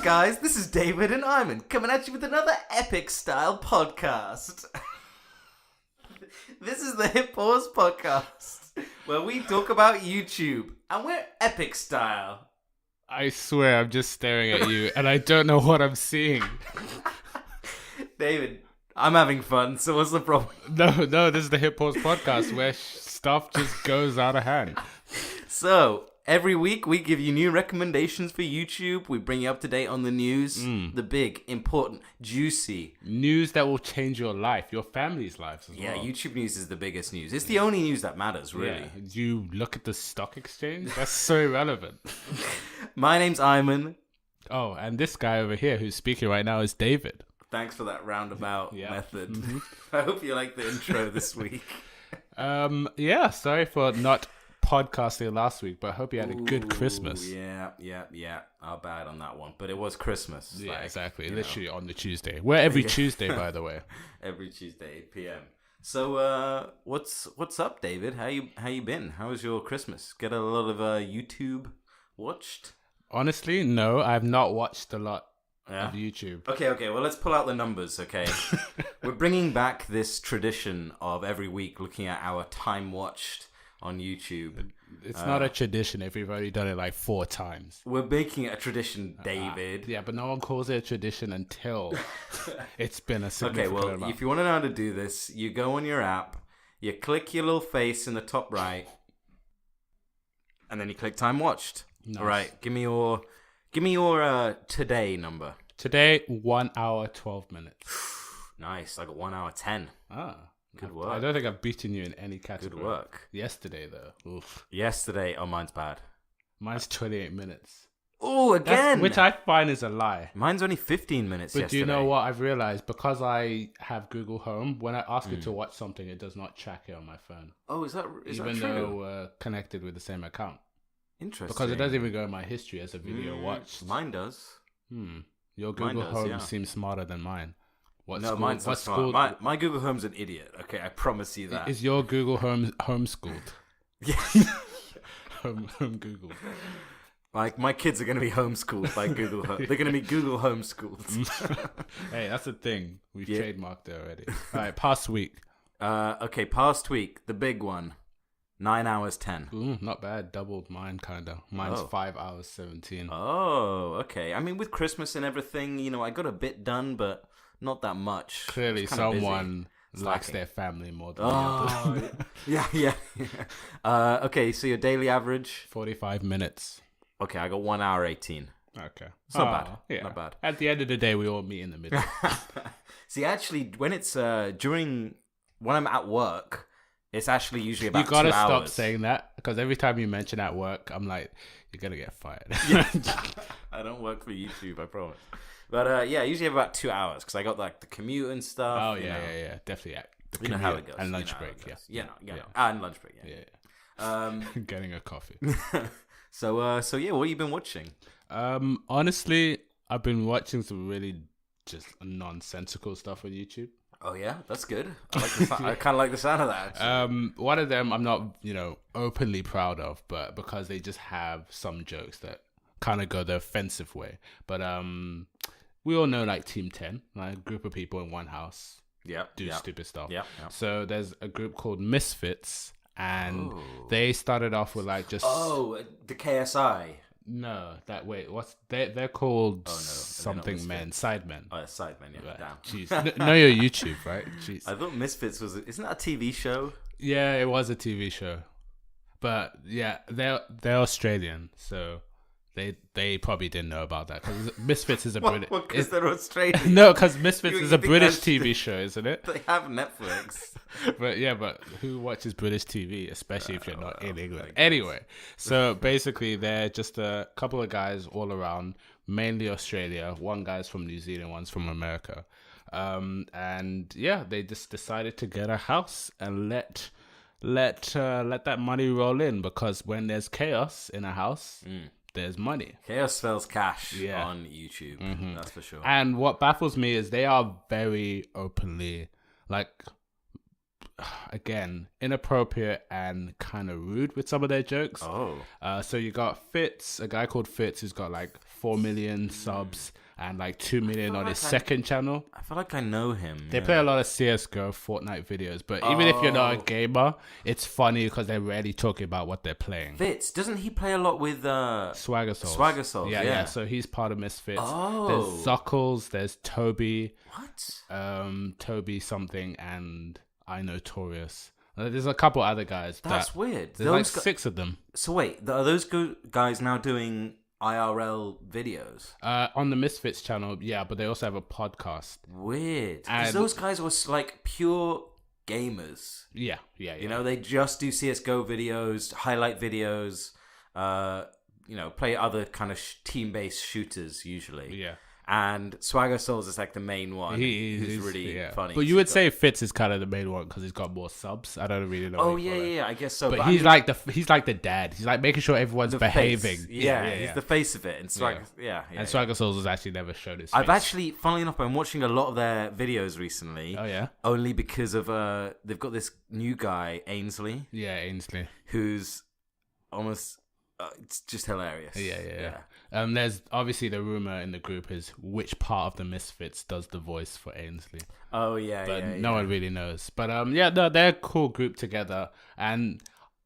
guys, this is David and Iman coming at you with another epic style podcast. This is the Hip Pause podcast, where we talk about YouTube, and we're epic style. I swear I'm just staring at you and I don't know what I'm seeing. David, I'm having fun, so what's the problem? No, this is the Hip Pause podcast where stuff just goes out of hand. So, every week we give you new recommendations for YouTube. We bring you up to date on the news, the big, important, juicy news that will change your life, your family's lives as well. Yeah, YouTube news is the biggest news. It's the only news that matters, really. Yeah. You look at the stock exchange, that's so irrelevant. My name's Iman. Oh, and this guy over here who's speaking right now is David. Thanks for that roundabout method. Mm-hmm. I hope you like the intro this week. Sorry for not podcasting last week, but I hope you had a good Christmas. Yeah. Our bad on that one, but it was Christmas. Yeah, exactly. Literally on the Tuesday. We're every Tuesday, by the way. Every Tuesday, 8 p.m. So, what's up, David? How you been? How was your Christmas? Get a lot of YouTube watched? Honestly, no, I've not watched a lot of YouTube. Okay. Well, let's pull out the numbers. Okay, we're bringing back this tradition of every week looking at our time watched on YouTube. It's not a tradition if we've already done it like 4 times. We're making it a tradition, David. Yeah, but no one calls it a tradition until it's been a significant amount. If you want to know how to do this, you go on your app, you click your little face in the top right, and then you click time watched. Nice. All right, give me your today number. Today, 1 hour 12 minutes. Nice. I got 1 hour 10. Good work. I don't think I've beaten you in any category. Good work. Yesterday, though. Oof. Yesterday, mine's bad. Mine's 28 minutes. Oh, again! Which I find is a lie. Mine's only 15 minutes yesterday. But do you know what I've realized? Because I have Google Home, when I ask it to watch something, it does not track it on my phone. Oh, is that true? Even though we're connected with the same account. Interesting. Because it doesn't even go in my history as a video watched. Mine does. Your Google Home seems smarter than mine. Mine's not smart. My Google Home's an idiot. Okay, I promise you that. Is your Google Home homeschooled? Yeah. home Google. Like, my kids are going to be homeschooled by Google Home. They're going to be Google homeschooled. Hey, that's a thing. We've trademarked it already. All right, past week. Past week, the big one. 9 hours 10. Ooh, not bad. Doubled mine, kind of. Mine's 5 hours 17. Oh, okay. I mean, with Christmas and everything, I got a bit done, but not that much. Clearly, someone likes their family more than the other. Yeah. Okay, so your daily average? 45 minutes. Okay, I got 1 hour 18. Okay. It's not bad. Yeah. Not bad. At the end of the day, we all meet in the middle. See, actually, when it's when I'm at work, it's actually usually about 2 hours. You gotta stop saying that, because every time you mention at work, I'm like, you're gonna get fired. I don't work for YouTube, I promise. But I usually have about 2 hours, because I got like the commute and stuff. Oh, yeah. Definitely. Yeah. You know how it goes. And lunch break, yeah. And lunch break, yeah. Getting a coffee. So what have you been watching? Honestly, I've been watching some really just nonsensical stuff on YouTube. Oh yeah, that's good. I kind of like the sound of that. Actually. One of them I'm not, openly proud of, but because they just have some jokes that kind of go the offensive way. But we all know like Team 10, like a group of people in one house, do stupid stuff. Yeah. So there's a group called Misfits, and they started off with like just the KSI. No, they're called something men, Sidemen. Oh, Sidemen, yeah. Right. Damn. Jeez. Know your YouTube, right? Jeez. I thought Misfits isn't that a TV show? Yeah, it was a TV show. But yeah, they're Australian, so they probably didn't know about that. Because Misfits is a British. Because they're Australian. No, because Misfits is a British TV show, isn't it? They have Netflix. But who watches British TV, especially if you're not in England? Anyway, so basically they're just a couple of guys all around, mainly Australia. One guy's from New Zealand, one's from America. They just decided to get a house and let that money roll in, because when there's chaos in a house, there's money. Chaos spells cash on YouTube. Mm-hmm. That's for sure. And what baffles me is they are very openly, like, again, inappropriate and kind of rude with some of their jokes. Oh. So you got Fitz, a guy called Fitz who's got like 4 million subs and like 2 million on his second channel. I feel like I know him. They play a lot of CSGO, Fortnite videos, but even if you're not a gamer, it's funny because they're rarely talking about what they're playing. Fitz, doesn't he play a lot with Swagger Souls? Swagger Souls, yeah. So he's part of Misfits. Oh. There's Zuckles, there's Toby. What? Toby something, and I Notorious. There's a couple other guys. That's weird. There's like 6 of them. So wait, are those guys now doing IRL videos? On the Misfits channel, yeah, but they also have a podcast. Weird. Because those guys were like pure gamers. Yeah. You know, they just do CSGO videos, highlight videos, play other kind of team-based shooters usually. Yeah. And Swagger Souls is like the main one. He's really funny. But you would say Fitz is kind of the main one because he's got more subs. I don't really know. Oh yeah, I guess so. But he's like the dad. He's like making sure everyone's behaving. Yeah, he's the face of it. And Swagger, and Swagger Souls has actually never showed his face. I've actually, funnily enough, been watching a lot of their videos recently. Oh yeah. Only because of they've got this new guy, Ainsley. Yeah, Ainsley. Who's almost. It's just hilarious. Yeah. There's obviously the rumor in the group is which part of the Misfits does the voice for Ainsley. Oh yeah, but no one really knows. But they're a cool group together, and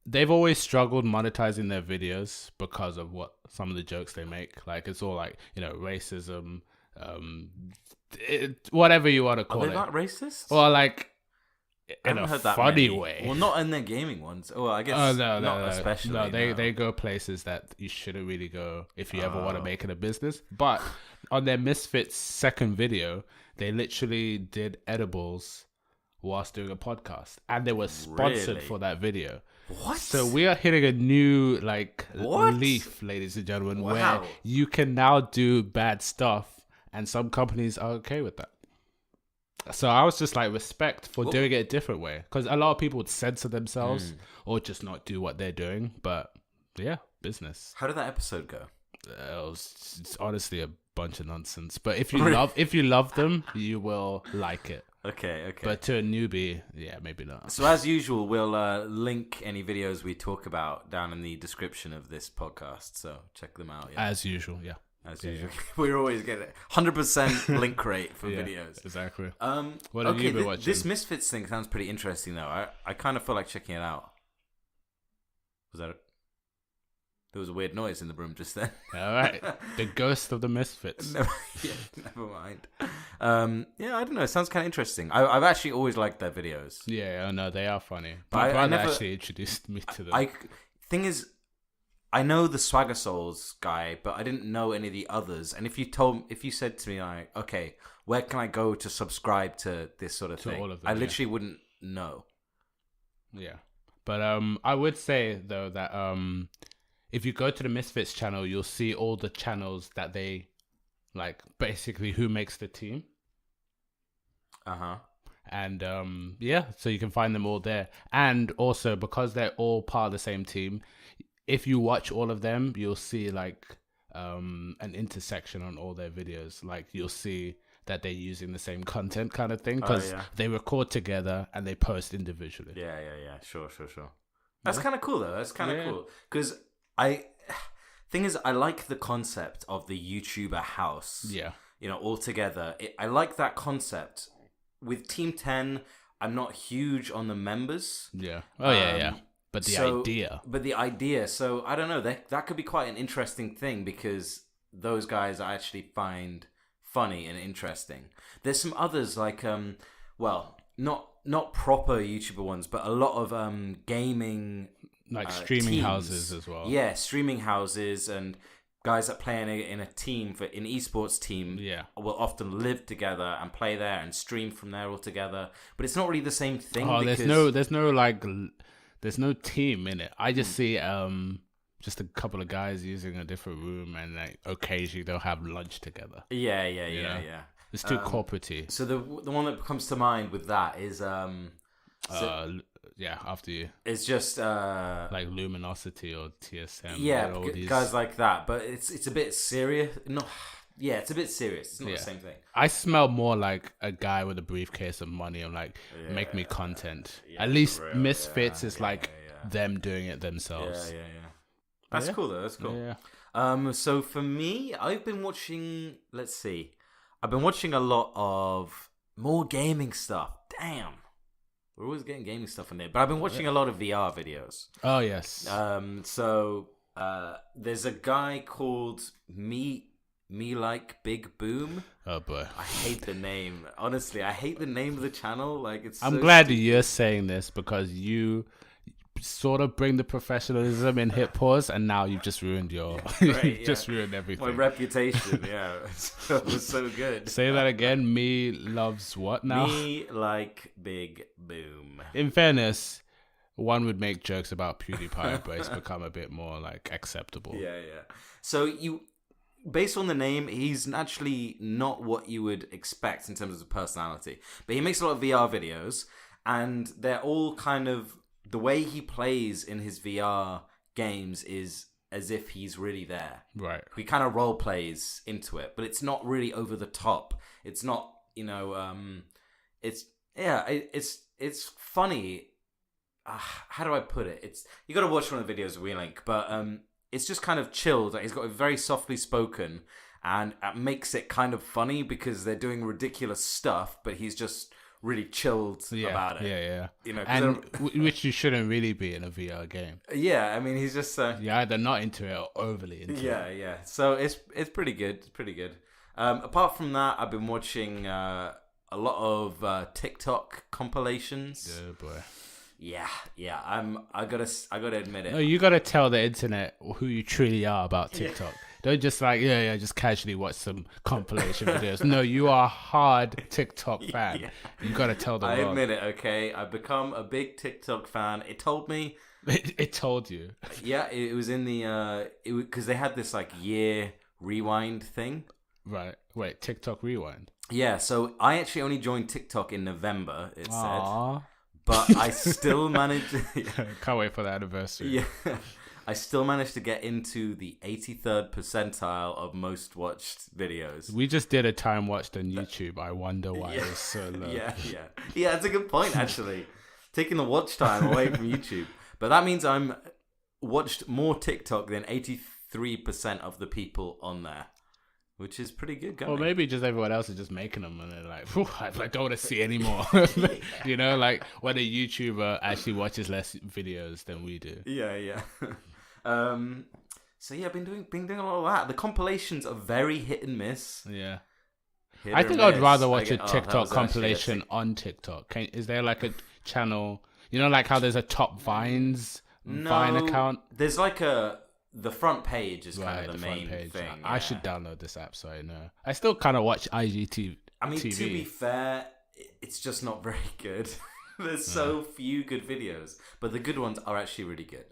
they've always struggled monetizing their videos because of what some of the jokes they make. Like it's all like racism, whatever you want to call it. Are they not racist? Or like. In a funny way. Well, not in their gaming ones. Well, I guess not especially. No, they go places that you shouldn't really go if you ever want to make it a business. But on their Misfits second video, they literally did edibles whilst doing a podcast. And they were sponsored for that video. What? So we are hitting a new leaf, ladies and gentlemen, where you can now do bad stuff and some companies are okay with that. So I was just like, respect for doing it a different way. Because a lot of people would censor themselves or just not do what they're doing. But yeah, business. How did that episode go? It's honestly a bunch of nonsense. But if you love them, you will like it. Okay. But to a newbie, yeah, maybe not. So as usual, we'll link any videos we talk about down in the description of this podcast. So check them out. Yeah. As usual, yeah. As usual. We're always getting 100% link rate for videos. Exactly. What have you been watching? This Misfits thing sounds pretty interesting, though. I kind of feel like checking it out. There was a weird noise in the room just then. All right. The ghost of the Misfits. Never mind. I don't know. It sounds kind of interesting. I've actually always liked their videos. Yeah, no, they are funny. My brother actually introduced me to them. Thing is, I know the Swagger Souls guy, but I didn't know any of the others. And if you said to me like, okay, where can I go to subscribe to this sort of thing? All of them, I literally wouldn't know. Yeah, but I would say though that if you go to the Misfits channel, you'll see all the channels that they like, basically who makes the team. And so you can find them all there. And also because they're all part of the same team, if you watch all of them, you'll see like an intersection on all their videos. Like you'll see that they're using the same content kind of thing because they record together and they post individually. Yeah. Sure. That's kind of cool though. That's kind of cool because thing is, I like the concept of the YouTuber house. Yeah. All together. I like that concept. With Team 10, I'm not huge on the members. Yeah. Oh yeah. But the idea. So I don't know. That could be quite an interesting thing because those guys I actually find funny and interesting. There's some others like not proper YouTuber ones, but a lot of gaming like streaming teams. Houses as well. Yeah, streaming houses and guys that play in a team for an esports team. Will often live together and play there and stream from there all together. But it's not really the same thing. There's no team in it. I just see just a couple of guys using a different room and like occasionally they'll have lunch together. Yeah. It's too corporate-y. So the one that comes to mind with that is after you. It's just like Luminosity or TSM. Yeah, guys like that. But it's a bit serious. Yeah, it's a bit serious. It's not the same thing. I smell more like a guy with a briefcase of money. I'm like, make me content. At least Misfits is like them doing it themselves. Yeah. That's cool though. That's cool. Yeah. So for me, I've been watching. Let's see. I've been watching a lot of more gaming stuff. Damn. We're always getting gaming stuff in there, but I've been watching a lot of VR videos. Oh yes. So there's a guy called Me Like Big Boom. Oh boy. I hate the name. Honestly, I hate the name of the channel. Like it's. I'm glad that you're saying this because you sort of bring the professionalism in hit pause, and now you've just ruined your. Just ruined everything. My reputation. Yeah, it was so good. Say that again. Me loves what now? Me Like Big Boom. In fairness, one would make jokes about PewDiePie, but it's become a bit more like acceptable. Yeah. So based on the name, he's actually not what you would expect in terms of personality. But he makes a lot of VR videos, and they're all kind of the way he plays in his VR games is as if he's really there. Right. He kind of role plays into it, but it's not really over the top. It's not, it's funny. How do I put it? You got to watch one of the videos we link, but it's just kind of chilled. He's got it very softly spoken, and it makes it kind of funny because they're doing ridiculous stuff, but he's just really chilled about it. Yeah. And which you shouldn't really be in a VR game. Yeah, I mean, he's just you're either not into it or overly into it. Yeah. So it's pretty good. It's pretty good. Apart from that, I've been watching a lot of TikTok compilations. Oh boy. Yeah. I gotta admit it. No, you gotta tell the internet who you truly are about TikTok. Don't just just casually watch some compilation videos. No, you are a hard TikTok fan. Yeah. You gotta tell the world. I admit it, okay? I've become a big TikTok fan. It told me. It told you. Yeah, it was in the because they had this like year rewind thing. Right. Wait, TikTok rewind. Yeah, so I actually only joined TikTok in November. It said. But I still managed. Can't wait for the anniversary. Yeah, I still managed to get into the 83rd percentile of most watched videos. We just did a time watched on YouTube. I wonder why it was so low. Yeah. That's a good point actually. Taking the watch time away from YouTube, but that means I'm watched more TikTok than 83% of the people on there. Which is pretty good going. Or maybe just everyone else is just making them and they're like, I don't want to see any more. You know, like when a YouTuber actually watches less videos than we do. Yeah. So yeah, been doing a lot of that. The compilations are very hit and miss. Yeah. I think I'd rather watch a TikTok compilation on TikTok. Is there like a channel, you know, like how there's a top Vine account? There's like the front page is kind of the main thing. I should download this app so I know. I still kind of watch IGTV. I mean, to be fair, it's just not very good. There's so few good videos, but the good ones are actually really good.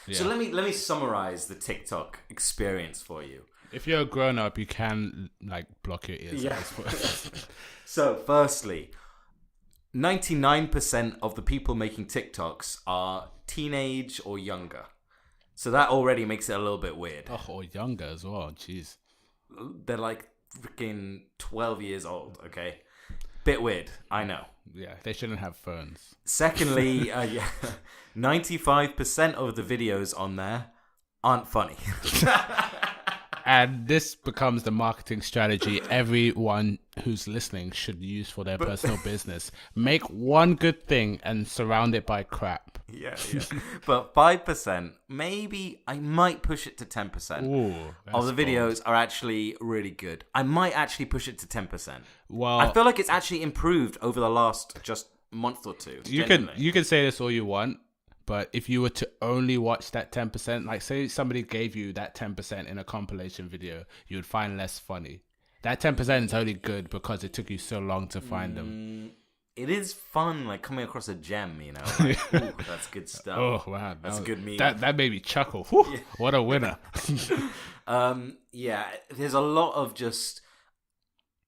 Yeah. So let me summarize the TikTok experience for you. If you're a grown up, you can like block your ears. Yeah. So, firstly, 99% of the people making TikToks are teenage or younger. So that already makes it a little bit weird. Oh, or younger as well. Jeez. They're like freaking 12 years old, okay? Bit weird, I know. Yeah, they shouldn't have phones. Secondly, 95% of the videos on there aren't funny. And this becomes the marketing strategy everyone who's listening should use for their personal business. Make one good thing and surround it by crap. Yeah. But 5%, maybe I might push it to 10% of the videos are actually really good. I might actually push it to 10%. Well, I feel like it's actually improved over the last just month or two. You can say this all you want. But if you were to only watch that 10%, like say somebody gave you that 10% in a compilation video, you would find less funny. That 10% is only good because it took you so long to find them. It is fun, like coming across a gem, you know. Like, ooh, that's good stuff. Oh wow, that's a good meme. That made me chuckle. Whew, yeah. What a winner! Yeah, there's a lot of just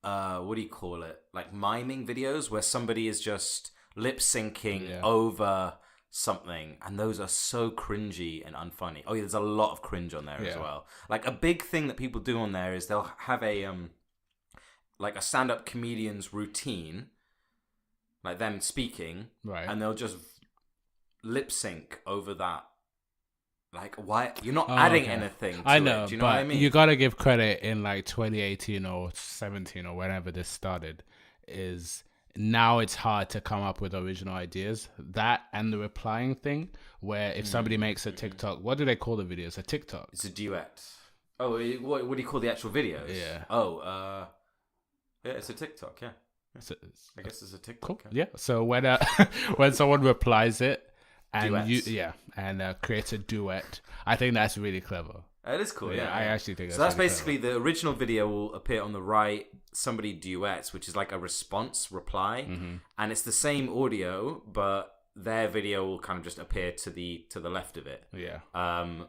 what do you call it? Like miming videos where somebody is just lip syncing over something, and those are so cringy and unfunny. Oh yeah, there's a lot of cringe on there as well. Like a big thing that people do on there is they'll have a like a stand-up comedian's routine, like them speaking, right, and they'll just lip sync over that. Like, why you're not adding anything to I know, it? Do you know what I mean? You gotta give credit in like 2018 or 17 or whenever this started. Is now it's hard to come up with original ideas. That and the replying thing, where if somebody makes a TikTok, what do they call the videos? A TikTok. It's a duet. Oh, what do you call the actual videos? Yeah. Oh, yeah, it's a TikTok. Yeah. I guess it's a TikTok. Cool. Yeah. So when when someone replies it and Duets. creates a duet, I think that's really clever. It is cool. Yeah, I actually think so. That's really basically clever. the original video will appear on the right. Somebody duets, which is like a reply, and it's the same audio, but their video will kind of just appear to the left of it. Yeah.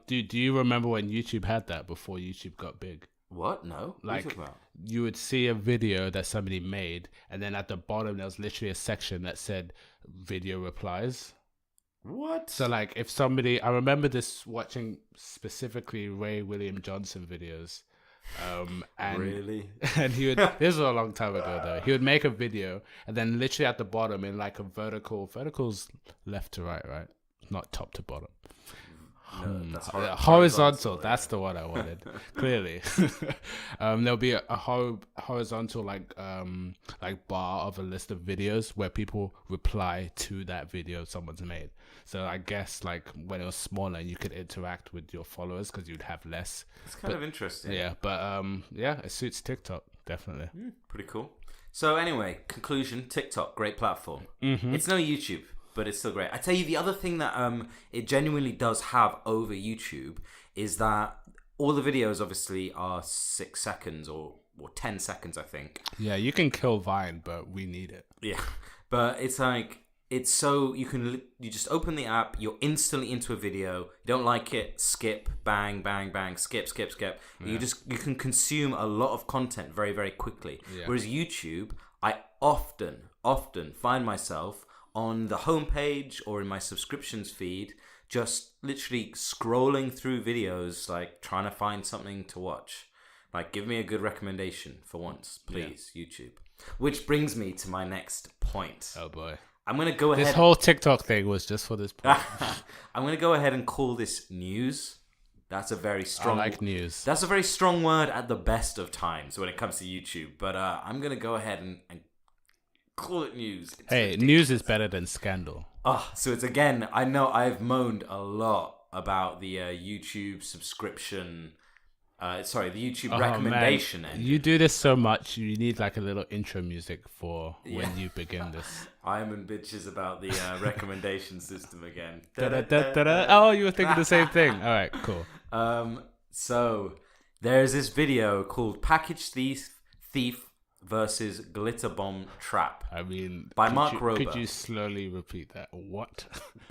Do you remember when YouTube had that before YouTube got big? What? No. Like, what are you talking about? You would see a video that somebody made, and then at the bottom there was literally a section that said video replies. What? So like if somebody, I remember this watching specifically Ray William Johnson videos. And really? And he would, this was a long time ago though, he would make a video and then literally at the bottom in like a vertical's left to right, not top to bottom. No, that's horizontal. That's the one I wanted. Clearly, there'll be a horizontal like bar of a list of videos where people reply to that video someone's made. So I guess like when it was smaller, you could interact with your followers because you'd have less. It's kind of interesting. Yeah, but it suits TikTok definitely. Pretty cool. So anyway, conclusion: TikTok, great platform. It's no YouTube, but it's still great. I tell you, the other thing that it genuinely does have over YouTube is that all the videos obviously are 6 seconds or 10 seconds, I think. Yeah, you can kill Vine, but we need it. Yeah, but it's like it's so you just open the app, you're instantly into a video. You don't like it, skip, bang, bang, bang, skip. Yeah. You can consume a lot of content very, very quickly. Yeah. Whereas YouTube, I often find myself on the homepage or in my subscriptions feed, just literally scrolling through videos, like trying to find something to watch. Like, give me a good recommendation for once, please, YouTube. Which brings me to my next point. Oh boy. I'm going to go ahead. This whole TikTok thing was just for this point. I'm going to go ahead and call this news. That's a very strong... I like news. That's a very strong word at the best of times when it comes to YouTube. But I'm going to go ahead and call it news. It's ridiculous. News is better than scandal. So it's again, I know I've moaned a lot about the YouTube subscription... the YouTube recommendation. Man. You do this so much, you need like a little intro music for when you begin this. I'm in bitches about the recommendation system again. Oh, you were thinking the same thing. All right, cool. So there's this video called Package Thief versus Glitter Bomb Trap. I mean, by Mark Rober. Could you slowly repeat that? What?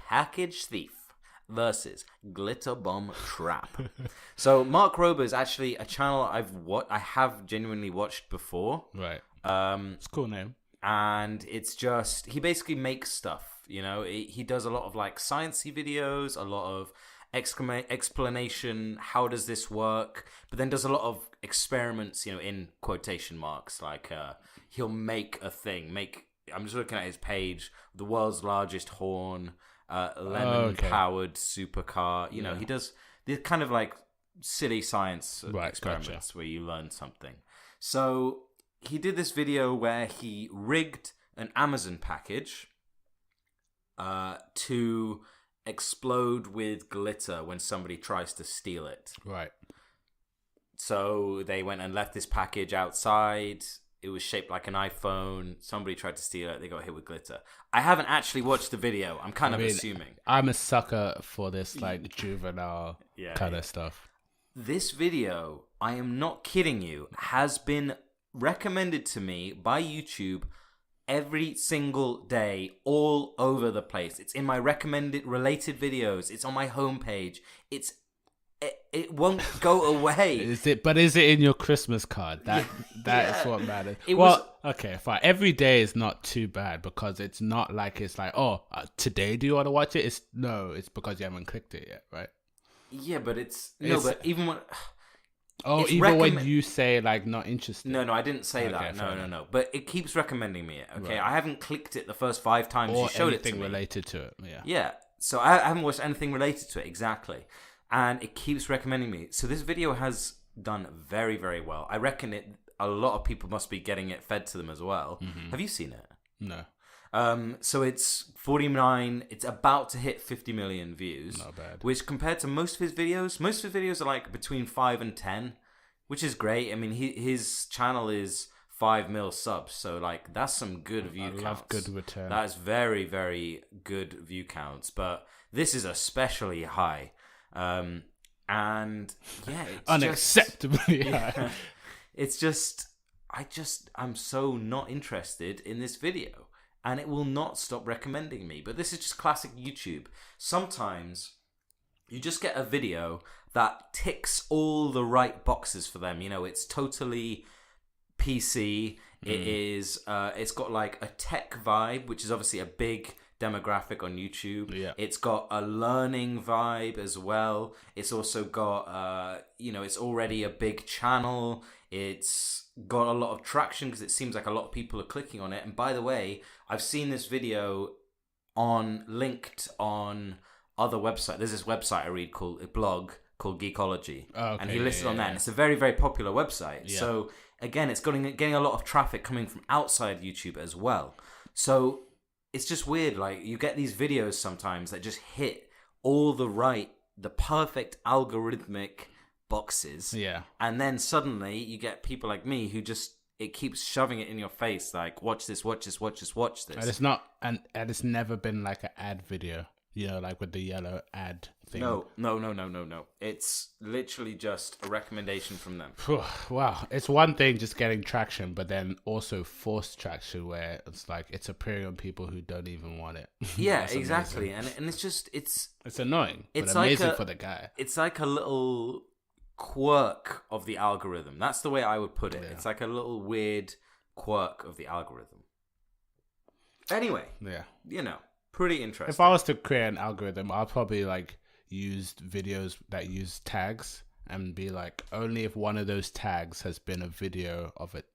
Package Thief versus Glitter Bomb Trap. So Mark Rober is actually a channel I have genuinely watched before. Right. It's a cool name. And it's just, he basically makes stuff, you know. He does a lot of like sciencey videos, a lot of explanation, how does this work, but then does a lot of experiments, you know, in quotation marks, like he'll make a thing, I'm just looking at his page, the world's largest horn, lemon-powered supercar, you know, he does the kind of like silly science experiments where you learn something. So he did this video where he rigged an Amazon package to explode with glitter when somebody tries to steal it. Right. So they went and left this package outside. It was shaped like an iPhone. Somebody tried to steal it. They got hit with glitter. I haven't actually watched the video. I'm kind of assuming. I'm a sucker for this like juvenile kind of stuff. This video, I am not kidding you, has been recommended to me by YouTube every single day, all over the place. It's in my recommended related videos. It's on my homepage. It's it won't go away. Is it in your Christmas card? That's what matters. Okay, fine. Every day is not too bad because it's not like it's like, today do you want to watch it? It's because you haven't clicked it yet, right? Yeah, but but even when when you say like not interested. No, I didn't say that. No. But it keeps recommending me it. Okay, right. I haven't clicked it the first 5 times you showed it to me. Anything related to it. Yeah. Yeah. So I haven't watched anything related to it exactly, and it keeps recommending me. So this video has done very, very well. I reckon a lot of people must be getting it fed to them as well. Mm-hmm. Have you seen it? No. So it's 49. It's about to hit 50 million views. Not bad. Which compared to most of his videos are like between 5 and 10, which is great. I mean, his channel is 5 mil subs, so like that's some good view counts. I love good return. That is very, very good view counts, but this is especially high. And yeah, it's unacceptably high. It's just, I'm so not interested in this video. And it will not stop recommending me. But this is just classic YouTube. Sometimes you just get a video that ticks all the right boxes for them. You know, it's totally PC. It is. It's got like a tech vibe, which is obviously a big demographic on YouTube. Yeah. It's got a learning vibe as well. It's also got, it's already a big channel. It's got a lot of traction because it seems like a lot of people are clicking on it. And by the way, I've seen this video linked on other websites. There's this website I read a blog called Geekology. Okay, and he listed on that. And it's a very, very popular website. Yeah. So again, it's getting a lot of traffic coming from outside YouTube as well. So it's just weird. Like you get these videos sometimes that just hit all the perfect algorithmic boxes. Yeah. And then suddenly you get people like me who it keeps shoving it in your face, like watch this. And it's not, and it's never been like an ad video, like with the yellow ad thing. No. It's literally just a recommendation from them. Wow. It's one thing just getting traction, but then also forced traction where it's like it's appearing on people who don't even want it. Yeah, exactly. And it's just, it's annoying, but amazing for the guy. It's like a little quirk of the algorithm. That's the way I would put it. Yeah. It's like a little weird quirk of the algorithm. Anyway, pretty interesting. If I was to create an algorithm, I'd probably like use videos that use tags and be like, only if one of those tags has been a video of it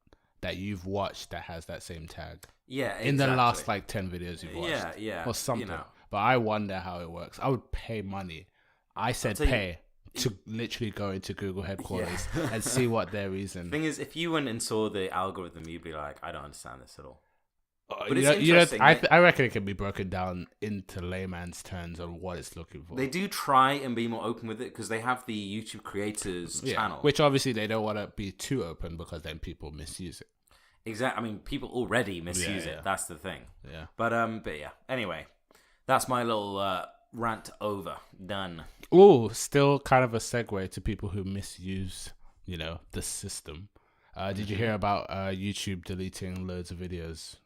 that you've watched that has that same tag. Yeah, exactly. In the last like 10 videos you've watched. Yeah. Or something. But I wonder how it works. I would pay money. I said pay. To literally go into Google headquarters and see what their reason. Thing is, if you went and saw the algorithm, you'd be like, I don't understand this at all. But it's interesting. I reckon it can be broken down into layman's terms on what it's looking for. They do try and be more open with it because they have the YouTube creators channel. Which obviously they don't want to be too open because then people misuse it. Exactly. I mean, people already misuse it. That's the thing. Yeah. But yeah. Anyway, that's my little rant over. Done. Oh, still kind of a segue to people who misuse, the system. Did you hear about YouTube deleting loads of videos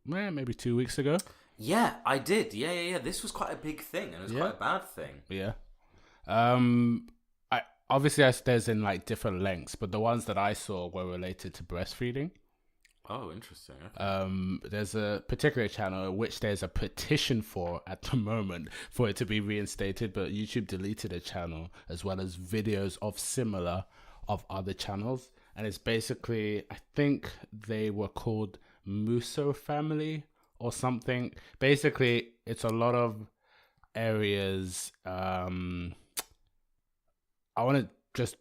maybe 2 weeks ago? Yeah, I did. Yeah. This was quite a big thing, and it was quite a bad thing. Yeah. Obviously there's in like different lengths, but the ones that I saw were related to breastfeeding. Oh, interesting. Okay. There's a particular channel which there's a petition for at the moment for it to be reinstated, but YouTube deleted a channel as well as videos of other channels. And it's basically, I think they were called Musso Family or something. Basically, it's a lot of areas. I want to just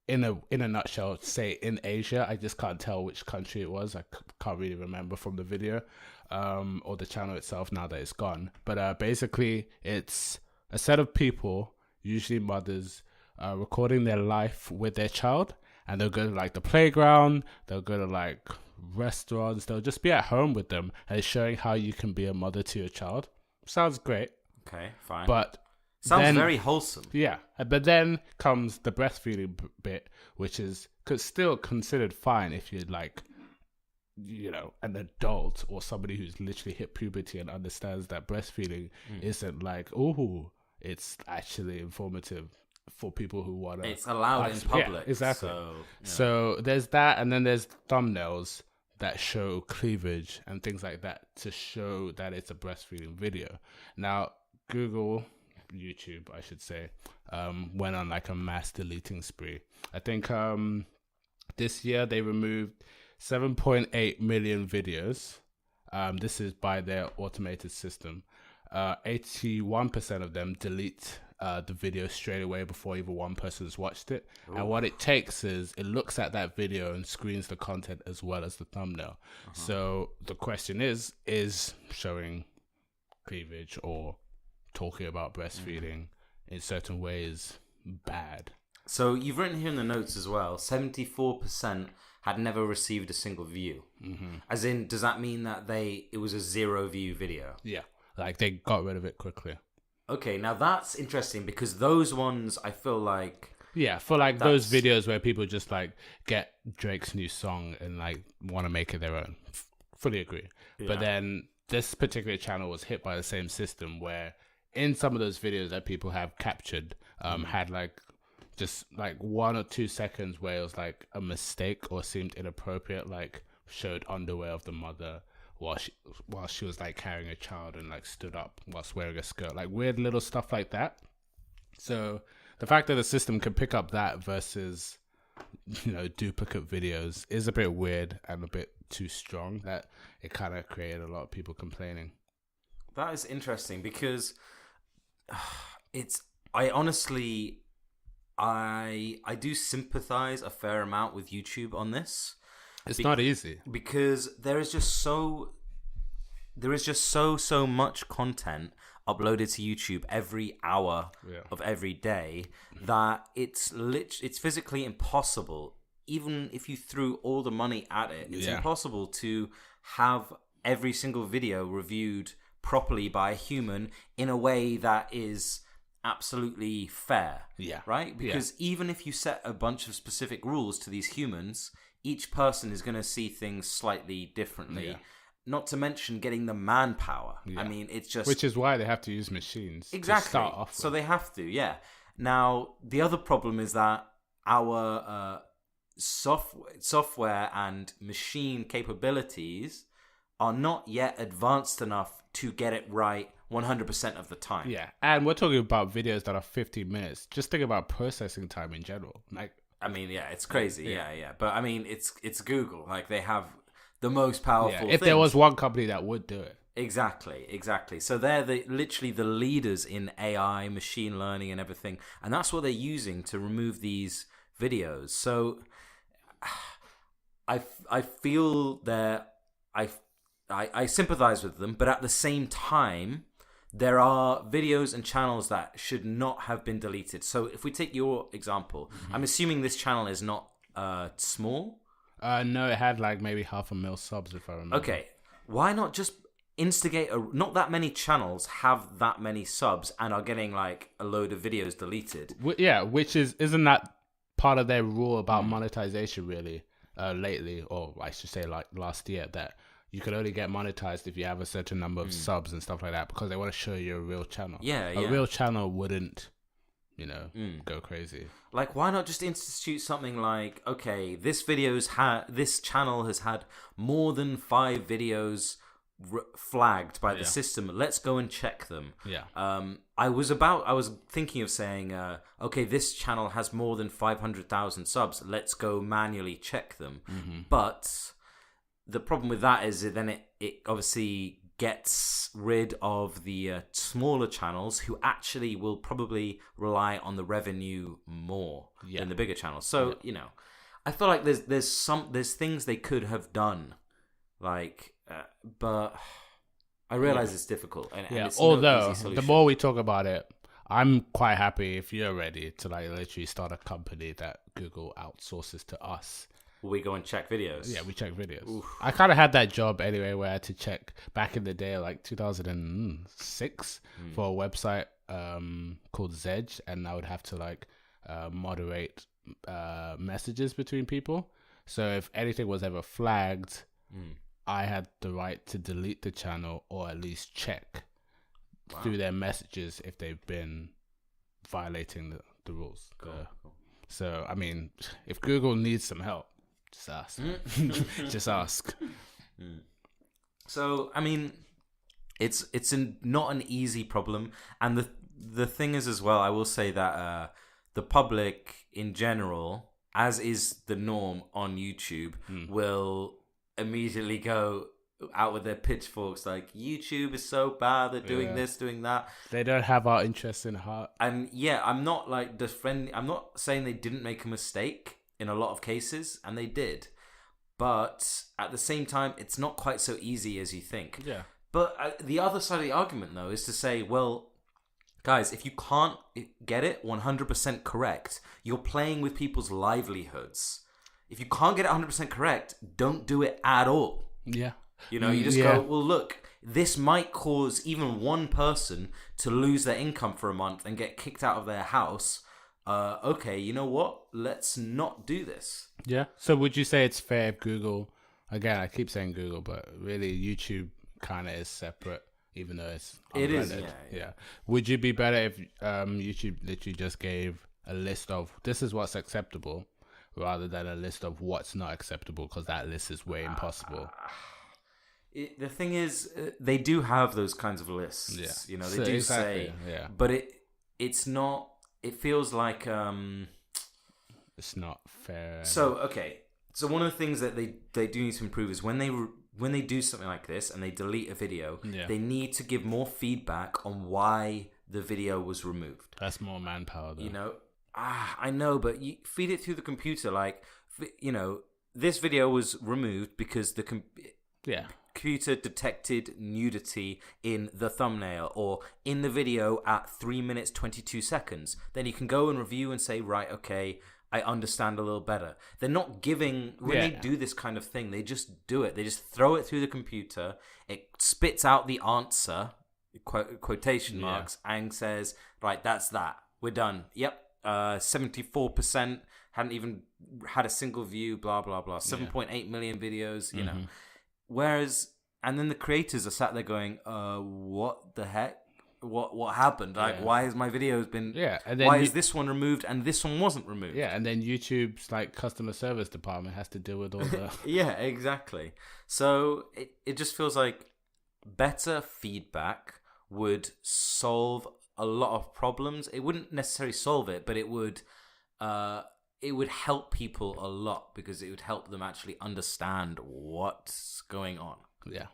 in a nutshell say in Asia. I just can't tell which country it was. I can't really remember from the video or the channel itself now that it's gone. But basically, it's a set of people, usually mothers, recording their life with their child. And they'll go to like the playground, they'll go to like restaurants, they'll just be at home with them and it's showing how you can be a mother to your child. Sounds great. Okay, fine. But sounds very wholesome. Yeah. But then comes the breastfeeding bit, which is still considered fine if you're like, an adult or somebody who's literally hit puberty and understands that breastfeeding isn't like, it's actually informative for people who want to. It's allowed in public. Yeah, exactly. So, so there's that, and then there's thumbnails that show cleavage and things like that to show that it's a breastfeeding video. Now, YouTube, I should say, went on like a mass deleting spree. I think this year they removed 7.8 million videos. This is by their automated system. 81% of them delete the video straight away before even one person's watched it. Ooh. And what it takes is it looks at that video and screens the content as well as the thumbnail. So the question is showing cleavage or talking about breastfeeding in certain ways bad? So you've written here in the notes as well, 74% had never received a single view. As in, does that mean that it was a 0 view video? Yeah, like they got rid of it quickly. Okay, now that's interesting because those ones I feel like... Yeah, for like those videos where people just like get Drake's new song and like want to make it their own. Fully agree. Yeah. But then this particular channel was hit by the same system where in some of those videos that people have captured had like just like 1 or 2 seconds where it was like a mistake or seemed inappropriate, like showed underwear of the mother while she was like carrying a child and like stood up whilst wearing a skirt, like weird little stuff like that. So the fact that the system can pick up that versus, you know, duplicate videos is a bit weird and a bit too strong, that it kind of created a lot of people complaining. That is interesting because I honestly do sympathize a fair amount with YouTube on this. It's not easy because there is just so much content uploaded to YouTube every hour of every day that it's physically impossible. Even if you threw all the money at it, it's impossible to have every single video reviewed properly by a human in a way that is absolutely fair. Yeah. Right? Because even if you set a bunch of specific rules to these humans, each person is going to see things slightly differently. Yeah. Not to mention getting the manpower. Yeah. I mean, it's just... Which is why they have to use machines. Exactly. To start off with. So they have to, yeah. Now, the other problem is that our software and machine capabilities are not yet advanced enough to get it right 100% of the time. Yeah, and we're talking about videos that are 15 minutes. Just think about processing time in general. Like, I mean, yeah, it's crazy. Yeah. But I mean, it's Google. Like, they have the most powerful if there was one company that would do it. Exactly. So they're literally the leaders in AI, machine learning and everything. And that's what they're using to remove these videos. So I feel that I sympathize with them, but at the same time, there are videos and channels that should not have been deleted. So if we take your example, I'm assuming this channel is not small? No, it had like maybe 500,000 subs if I remember. Okay, why not just instigate not that many channels have that many subs and are getting like a load of videos deleted? Yeah, which isn't that part of their rule about monetization really lately, or I should say like last year, that you could only get monetized if you have a certain number of subs and stuff like that, because they want to show you a real channel. A real channel wouldn't, go crazy. Like, why not just institute something like, okay, this channel has had more than 5 videos flagged by the system. Let's go and check them. Yeah. I was thinking of saying, okay, this channel has more than 500,000 subs. Let's go manually check them. But the problem with that is that then it obviously gets rid of the smaller channels who actually will probably rely on the revenue more than the bigger channels. So I feel like there's things they could have done, like, but I realize it's difficult. And it's although the more we talk about it, I'm quite happy if you're ready to like literally start a company that Google outsources to us. We go and check videos. Yeah, we check videos. Oof. I kind of had that job anyway where I had to check back in the day, like 2006, for a website called Zedge, and I would have to like moderate messages between people. So if anything was ever flagged, I had the right to delete the channel or at least check through their messages if they've been violating the rules. Cool. So I mean, if Google needs some help, just ask. Just ask. So I mean, it's not an easy problem, and the thing is as well. I will say that the public in general, as is the norm on YouTube, will immediately go out with their pitchforks like, YouTube is so bad, they're doing this, doing that. They don't have our interests in heart. And yeah, I'm not like I'm not saying they didn't make a mistake in a lot of cases, and they did. But at the same time, it's not quite so easy as you think. Yeah. But the other side of the argument, though, is to say, well, guys, if you can't get it 100% correct, you're playing with people's livelihoods. If you can't get it 100% correct, don't do it at all. Yeah. You know, you just go, well, look, this might cause even one person to lose their income for a month and get kicked out of their house. Okay, you know what? Let's not do this. Yeah. So would you say it's fair if Google, again, I keep saying Google, but really YouTube kind of is separate, even though it's unbranded. It is, yeah. Would you be better if YouTube literally just gave a list of this is what's acceptable rather than a list of what's not acceptable, because that list is way impossible? The thing is, they do have those kinds of lists. Yeah. You know, they do say, but it's not. It feels like it's not fair. So okay, so one of the things that they do need to improve is when they do something like this and they delete a video, they need to give more feedback on why the video was removed. That's more manpower, though. You know, I know, but you feed it through the computer. Like, you know, this video was removed because the computer detected nudity in the thumbnail or in the video at 3 minutes 22 seconds. Then you can go and review and say, right, okay, I understand a little better. They're not giving, when they do this kind of thing, they just do it. They just throw it through the computer. It spits out the answer, quotation marks, and says, right, that's that. We're done. Yep. 74% hadn't even had a single view, blah, blah, blah. 7.8 million videos, you know. Whereas, and then the creators are sat there going, what the heck? What happened? Like, why has my videos been... Yeah, and then why is this one removed and this one wasn't removed? Yeah, and then YouTube's, like, customer service department has to deal with all the... Yeah, exactly. So, it just feels like better feedback would solve a lot of problems. It wouldn't necessarily solve it, but it would help people a lot because it would help them actually understand what's going on. Yeah.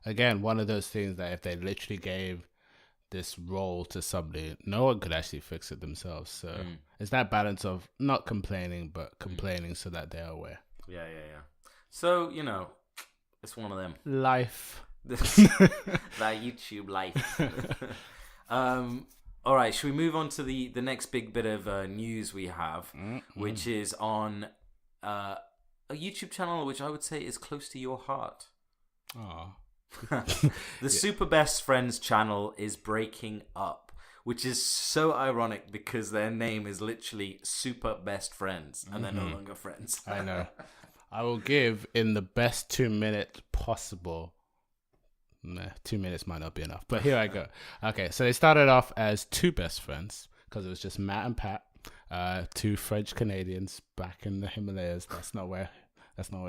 Again, one of those things that if they literally gave this role to somebody, no one could actually fix it themselves. So it's that balance of not complaining, but complaining so that they're aware. Yeah. So, you know, it's one of them. Life. That YouTube life. All right, should we move on to the next big bit of news we have, which is on a YouTube channel which I would say is close to your heart. Aww. The Super Best Friends channel is breaking up, which is so ironic because their name is literally Super Best Friends and they're no longer friends. I know. I will give in the best 2 minutes possible. Nah, 2 minutes might not be enough, but here I go. Okay, so they started off as two best friends because it was just Matt and Pat, two French Canadians back in the Himalayas. That's not where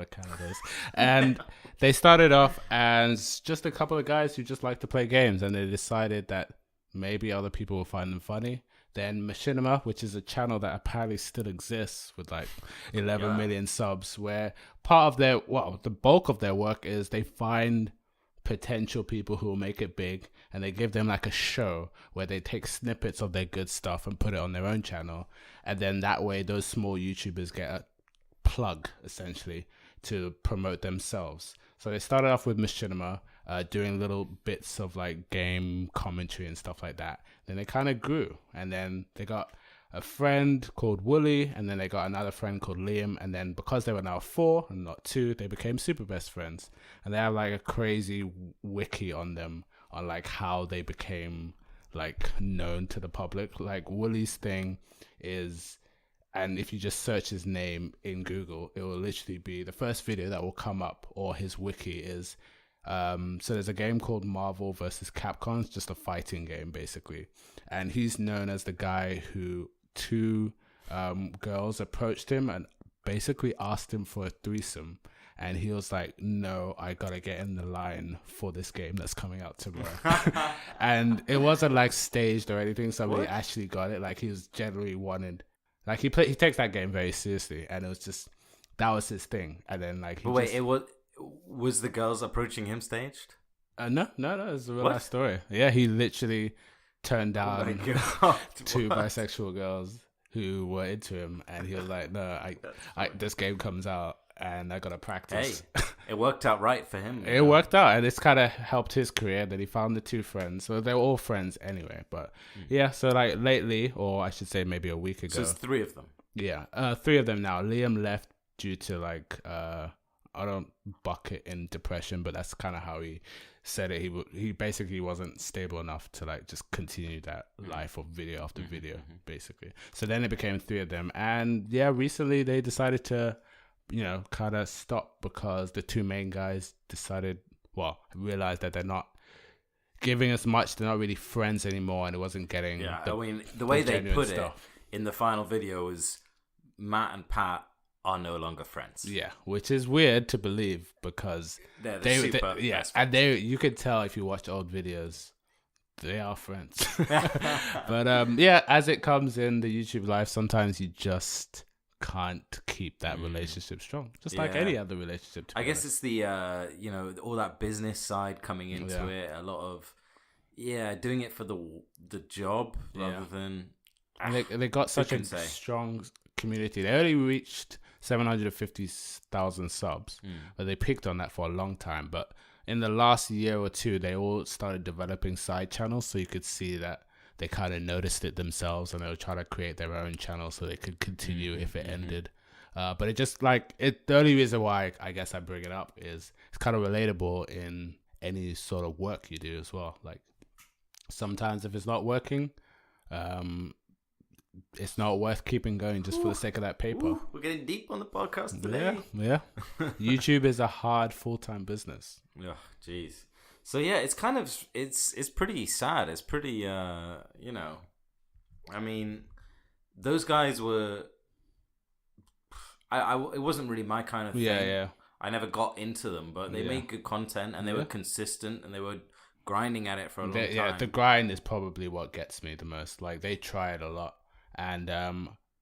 Canada is. And they started off as just a couple of guys who just like to play games, and they decided that maybe other people will find them funny. Then Machinima, which is a channel that apparently still exists with like 11 million subs, where part of the bulk of their work is they find potential people who will make it big and they give them like a show where they take snippets of their good stuff and put it on their own channel, and then that way those small YouTubers get a plug essentially to promote themselves. So they started off with Machinima doing little bits of like game commentary and stuff like that. Then they kind of grew, and then they got a friend called Wooly, and then they got another friend called Liam, and then because they were now 4 and not 2, they became super best friends. And they have like a crazy wiki on them on like how they became like known to the public. Like Wooly's thing is, and if you just search his name in Google, it will literally be the first video that will come up, or his wiki is so there's a game called Marvel vs. Capcom. It's just a fighting game basically, and he's known as the guy who two girls approached him and basically asked him for a threesome. And he was like, no, I gotta get in the line for this game that's coming out tomorrow. And it wasn't like staged or anything. Somebody actually got it. Like, he was generally wanted. Like, he takes that game very seriously. And it was just, that was his thing. And then, like, was the girls approaching him staged? No, it's a real life story. Yeah, he literally turned down two bisexual girls who were into him. And he was like, no, I this game comes out. And I got to practice. Hey, it worked out right for him. It worked out, and it's kind of helped his career that he found the two friends. So they were all friends anyway. But yeah, so like lately, or I should say maybe a week ago. So it's three of them. Yeah, three of them now. Liam left due to like, I don't bucket in depression, but that's kind of how he said it. He basically wasn't stable enough to like just continue that life of video after video, basically. So then it became three of them. And yeah, recently they decided to, kind of stop because the two main guys realized that they're not giving as much. They're not really friends anymore, and it wasn't getting. Yeah, the way they put it in the final video is Matt and Pat are no longer friends. Yeah, which is weird to believe because they and you could tell if you watch old videos. They are friends. But as it comes in the YouTube live, sometimes you just can't keep that relationship strong, just like any other relationship. I guess it's the all that business side coming into it, a lot of doing it for the job rather than. And they got such a strong community. They only reached 750,000 subs, but they picked on that for a long time. But in the last year or two, they all started developing side channels, so you could see that they kind of noticed it themselves, and they would try to create their own channel so they could continue if it ended. But it just the only reason why I guess I bring it up is it's kind of relatable in any sort of work you do as well. Like sometimes if it's not working, it's not worth keeping going just for the sake of that paper. We're getting deep on the podcast today. Yeah. YouTube is a hard full-time business. Oh, jeez. So yeah, it's kind of it's pretty sad. It's pretty I mean, those guys were. It wasn't really my kind of thing. Yeah. I never got into them, but they made good content and they were consistent and they were grinding at it for a long time. Yeah, the grind is probably what gets me the most. Like they tried a lot, and I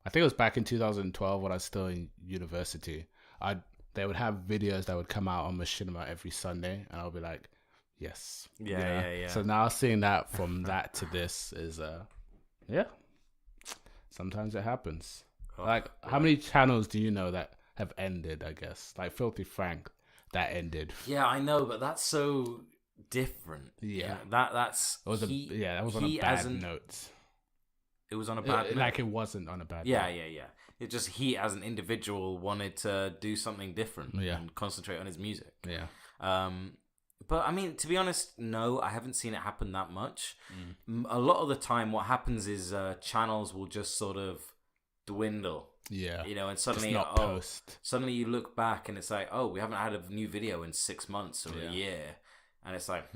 think it was back in 2012 when I was still in university. They would have videos that would come out on Machinima every Sunday, and I'll be like. Yes. Yeah. So now seeing that from that to this is sometimes it happens. How many channels do you know that have ended, I guess? Like Filthy Frank, that ended. Yeah, I know, but that's so different. Yeah. That was on a bad note. It was on a bad note. Like it wasn't on a bad note. Yeah. It just he as an individual wanted to do something different and concentrate on his music. Yeah. But I mean, to be honest, no, I haven't seen it happen that much. A lot of the time, what happens is channels will just sort of dwindle. Yeah, and suddenly, suddenly you look back and it's like, oh, we haven't had a new video in 6 months or a year, and it's like,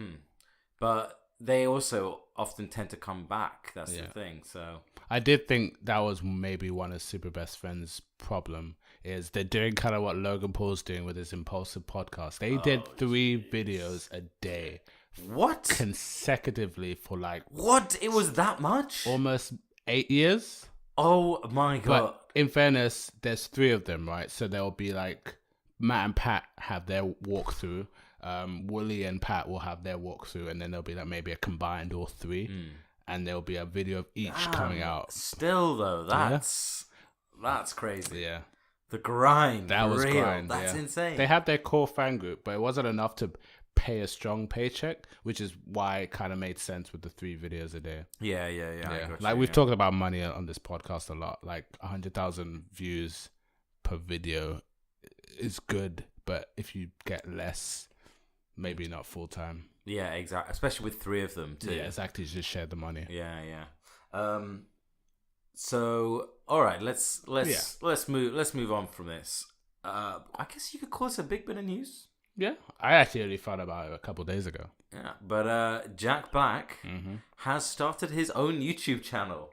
But they also often tend to come back. That's the thing. So I did think that was maybe one of Super Best Friend's problem. Is they're doing kind of what Logan Paul's doing with his Impulsive podcast. They did 3 videos a day. What? Consecutively for like... What? It was that much? Almost 8 years. Oh my God. But in fairness, there's 3 of them, right? So there'll be like... Matt and Pat have their walkthrough. Wooly and Pat will have their walkthrough. And then there'll be like maybe a combined all 3. And there'll be a video of each coming out. Still though, that's crazy. Yeah. The grind. That was real. grind. That's insane. They had their core fan group, but it wasn't enough to pay a strong paycheck, which is why it kind of made sense with the 3 videos a day. Yeah. Like we've talked about money on this podcast a lot. Like 100,000 views per video is good, but if you get less, maybe not full time. Yeah, exactly. Especially with 3 of them too. Yeah, exactly. Just share the money. Yeah. So, all right, let's move on from this. I guess you could call this a big bit of news. Yeah, I actually only found about it a couple of days ago. Yeah, but Jack Black has started his own YouTube channel,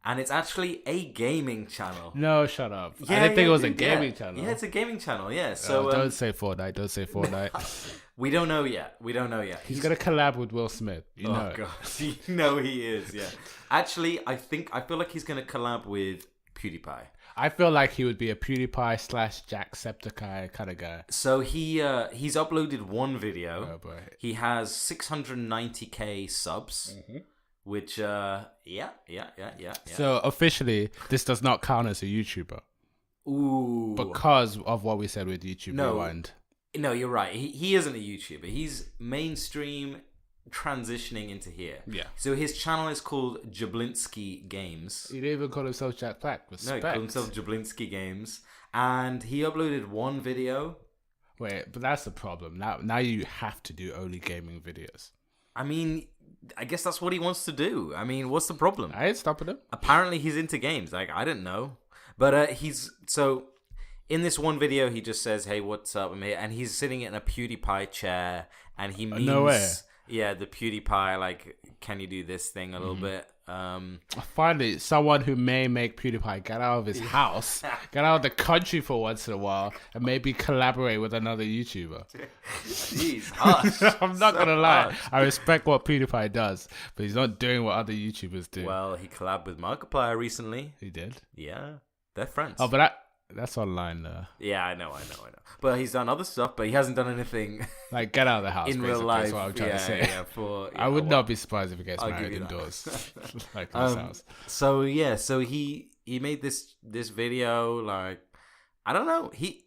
and it's actually a gaming channel. No, shut up. I didn't think it was a gaming channel. Yeah, it's a gaming channel. Yeah. So don't say Fortnite. Don't say Fortnite. We don't know yet. He's gonna collab with Will Smith. You know. God, you know he is. Yeah. Actually, I feel like he's gonna collab with PewDiePie. I feel like he would be a PewDiePie / Jacksepticeye kind of guy. So he's uploaded one video. Oh boy. He has 690k subs, which yeah. So officially, this does not count as a YouTuber. Ooh. Because of what we said with YouTube Rewind. No, you're right. He isn't a YouTuber. He's mainstream, transitioning into here. Yeah. So his channel is called Jablinski Games. He didn't even call himself Jack Black. Respect. No, he called himself Jablinski Games. And he uploaded one video. Wait, but that's the problem. Now you have to do only gaming videos. I mean, I guess that's what he wants to do. I mean, what's the problem? I ain't stopping him. Apparently he's into games. Like, I didn't know. But in this one video, he just says, "Hey, what's up?" And he's sitting in a PewDiePie chair, and he means, no way. Yeah, the PewDiePie, like, can you do this thing a little bit? Finally, someone who may make PewDiePie get out of his house, get out of the country for once in a while, and maybe collaborate with another YouTuber. Jeez, harsh. I'm not gonna lie. I respect what PewDiePie does, but he's not doing what other YouTubers do. Well, he collabed with Markiplier recently. He did? Yeah, they're friends. Oh, but that's online though. Yeah, I know. But he's done other stuff, but he hasn't done anything like get out of the house in real life. That's what I'm trying to say. Yeah, I would not be surprised if he gets married indoors. Like this house. So he made this video. Like, I don't know. He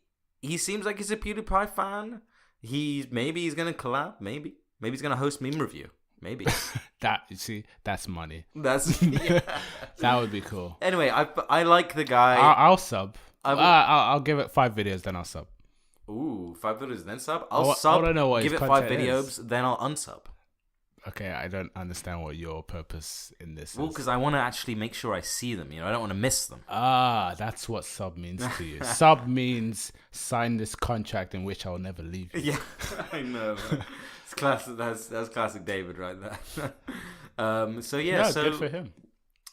seems like he's a PewDiePie fan. Maybe he's gonna collab. Maybe he's gonna host meme review. Maybe. That's money. That's that would be cool. Anyway, I like the guy. I'll sub. I'll give it 5 videos, then I'll sub. Ooh, 5 videos, then sub. I'll sub. I don't know what give it 5 videos, then I'll unsub. Okay, I don't understand what your purpose in this is. Well, because I want to actually make sure I see them. I don't want to miss them. That's what sub means to you. Sub means sign this contract in which I will never leave you. Yeah, I know. It's classic. That's classic David right there. So good for him.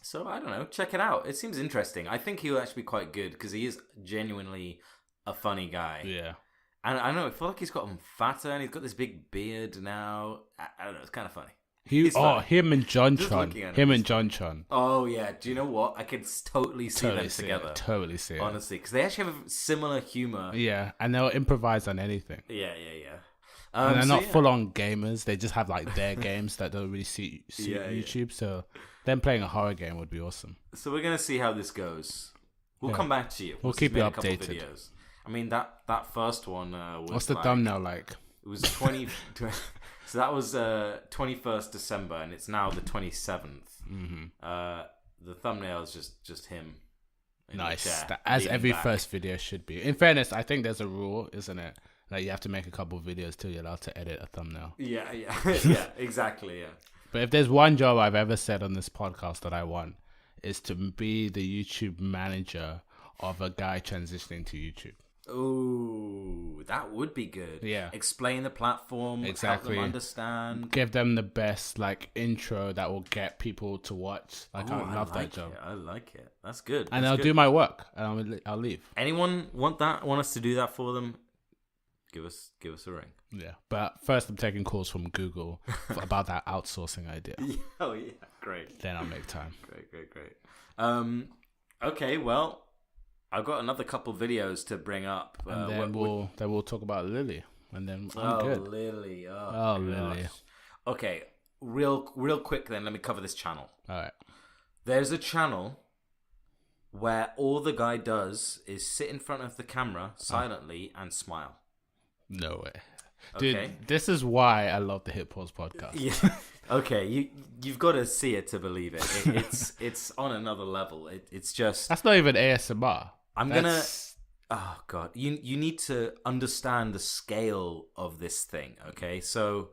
So I don't know. Check it out. It seems interesting. I think he'll actually be quite good because he is genuinely a funny guy. Yeah. And I don't know. I feel like he's gotten fatter and he's got this big beard now. I don't know. It's kind of funny. Him and John Chon. Oh yeah. Do you know what? I could totally see them together. Totally see it. Honestly, because they actually have similar humor. Yeah, and they'll improvise on anything. Yeah. And they're not full-on gamers. They just have like their games that don't really suit YouTube. So them playing a horror game would be awesome. So we're gonna see how this goes. We'll come back to you. We'll keep you updated. I mean that first one was. What's the thumbnail like? It was 20. So that was 21st December, and it's now the 27th. The thumbnail is just him. Nice, as every first video should be. In fairness, I think there's a rule, isn't it? Like you have to make a couple videos till you're allowed to edit a thumbnail. Yeah, exactly, yeah. But if there's one job I've ever said on this podcast that I want, is to be the YouTube manager of a guy transitioning to YouTube. Ooh, that would be good. Yeah. Explain the platform, exactly. Help them understand. Give them the best intro that will get people to watch. I love that job. I like it. That's good. And I'll do my work and I'll leave. Anyone want us to do that for them? Give us a ring. Yeah, but first I'm taking calls from Google about that outsourcing idea. Oh yeah, great. Then I'll make time. Great. Okay, well, I've got another couple videos to bring up. And then we'll talk about Lily, and then I'm good. Lily. Lily. Okay, real quick. Then let me cover this channel. All right. There's a channel where all the guy does is sit in front of the camera silently and smile. No way. Dude, this is why I love the Hit Pause podcast. Yeah. Okay, you've got to see it to believe it. It's on another level. It's just... That's not even ASMR. Oh, God. You need to understand the scale of this thing, okay? So,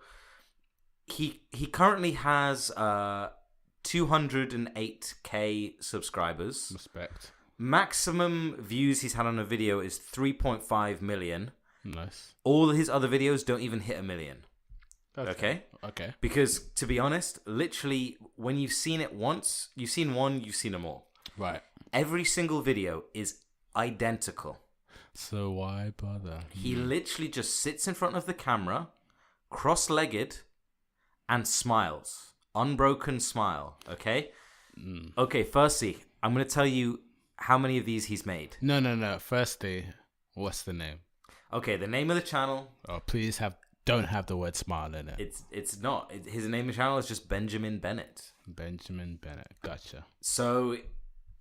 he currently has 208k subscribers. Respect. Maximum views he's had on a video is 3.5 million. Nice. All his other videos don't even hit 1 million. Okay. Okay. Because to be honest, literally, when you've seen it once, you've seen one, you've seen them all. Right. Every single video is identical. So why bother? He literally just sits in front of the camera, cross-legged, and smiles. Unbroken smile. Okay. Okay. Firstly, I'm gonna tell you how many of these he's made. No. Firstly, what's the name? Okay, the name of the channel. Oh, please don't have the word smile in it. It's not. His name of the channel is just Benjamin Bennett. Benjamin Bennett. Gotcha. So,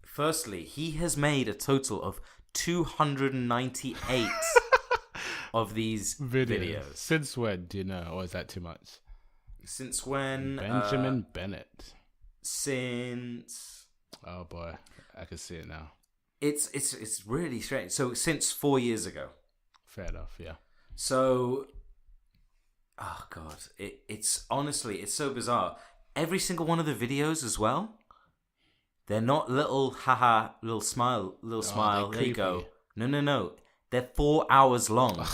firstly, he has made a total of 298 of these videos. Since when, do you know? Or is that too much? Since when? Benjamin Bennett. Since... Oh boy, I can see it now. It's really strange. So, since 4 years ago. Fair enough, yeah. So... Oh god, it's honestly, it's so bizarre. Every single one of the videos as well, they're not little haha, little smile, there you go. No. They're 4 hours long.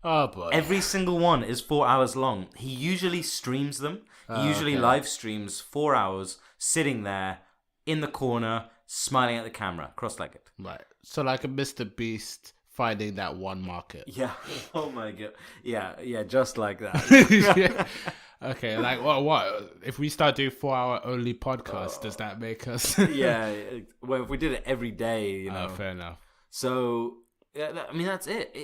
Oh boy. Every single one is 4 hours long. He usually streams them. He usually live streams 4 hours, sitting there in the corner, smiling at the camera, cross-legged. Right. So like a Mr. Beast finding that one market. Yeah. Oh my god. Yeah, just like that. Yeah. Okay, like what? If we start doing 4 hour only podcasts, does that make us? Yeah. Well, if we did it every day, you know. Fair enough. So, yeah, I mean, that's it.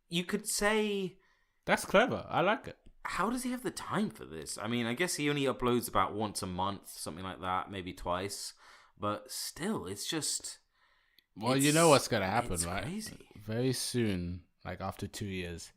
You could say... That's clever. I like it. How does he have the time for this? I mean, I guess he only uploads about once a month, something like that, maybe twice. But still, it's just... Well, you know what's going to happen, right? Crazy. Very soon, like after 2 years,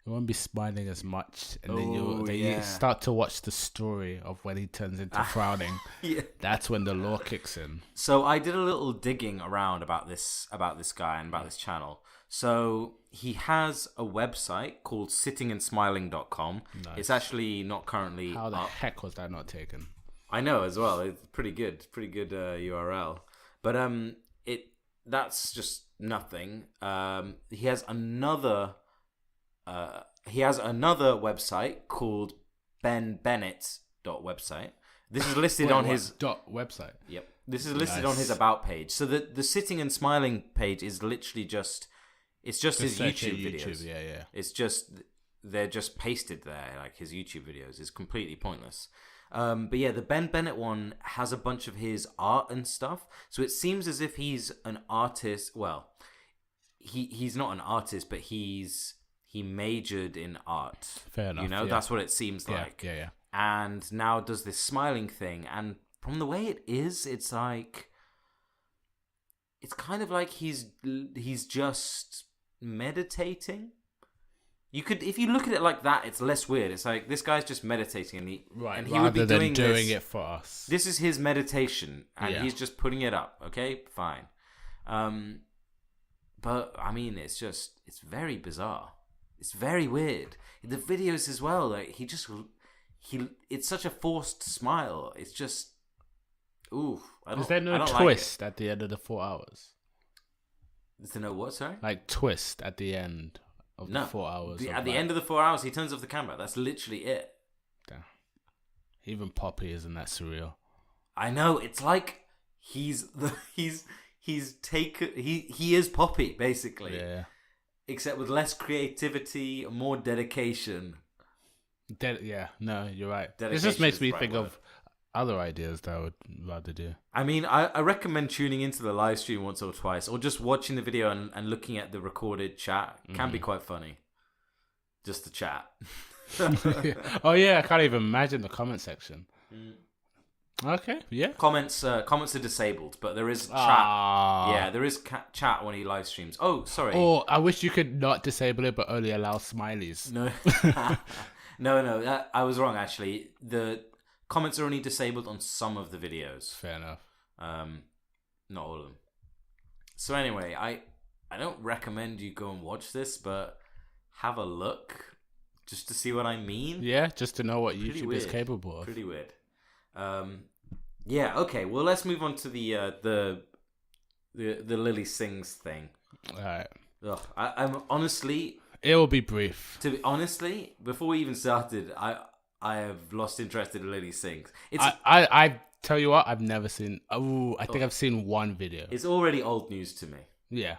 you won't be smiling as much. And then you start to watch the story of when he turns into frowning. Yeah. That's when the law kicks in. So I did a little digging around about this guy and about this channel. So he has a website called sittingandsmiling.com. Nice. It's actually not currently How the heck was that not taken? I know as well. It's pretty good URL. But that's just nothing. He has another website called benbennett.website. This is listed on his website. Yep. This is listed on his about page. So the sitting and smiling page is literally just his YouTube videos. Yeah. It's just they're just pasted there, like his YouTube videos. It's completely pointless. But yeah, the Ben Bennett one has a bunch of his art and stuff. So it seems as if he's an artist. Well, he's not an artist, but he majored in art. Fair enough. You know, that's what it seems like. Yeah. And now does this smiling thing. And from the way it is, it's like... It's kind of like he's just meditating. You could, if you look at it like that, it's less weird. It's like this guy's just meditating, and he would be doing it for us. This is his meditation, and he's just putting it up. Okay, fine. But I mean, it's very bizarre. It's very weird. The videos as well. Like it's such a forced smile. It's just, Is there no twist at the end of the 4 hours? Is there no what? Sorry. Like twist at the end. Of the 4 hours. At the end of the 4 hours, he turns off the camera. That's literally it. Damn. Even Poppy isn't that surreal. I know. It's like he is Poppy basically. Yeah. Except with less creativity, more dedication. No, you're right. Dedication this just makes me right think word. of other ideas that I would rather do. I mean, I recommend tuning into the live stream once or twice, or just watching the video and looking at the recorded chat. Can be quite funny. Just the chat. Oh yeah, I can't even imagine the comment section. Okay, yeah. Comments are disabled, but there is chat. Yeah, there is chat when he live streams. Oh, sorry. Oh, I wish you could not disable it, but only allow smileys. No, no, I was wrong actually. The comments are only disabled on some of the videos. Fair enough. Not all of them. So anyway, I don't recommend you go and watch this, but have a look just to see what I mean. Yeah, just to know what YouTube is capable of. Pretty weird. Yeah. Okay. Well, let's move on to the Lilly Singh's thing. All right. Ugh, I'm honestly. It will be brief. To be honestly, before we even started, I have lost interest in Lily Singh. I tell you what, I've never seen. I think I've seen one video. It's already old news to me. Yeah.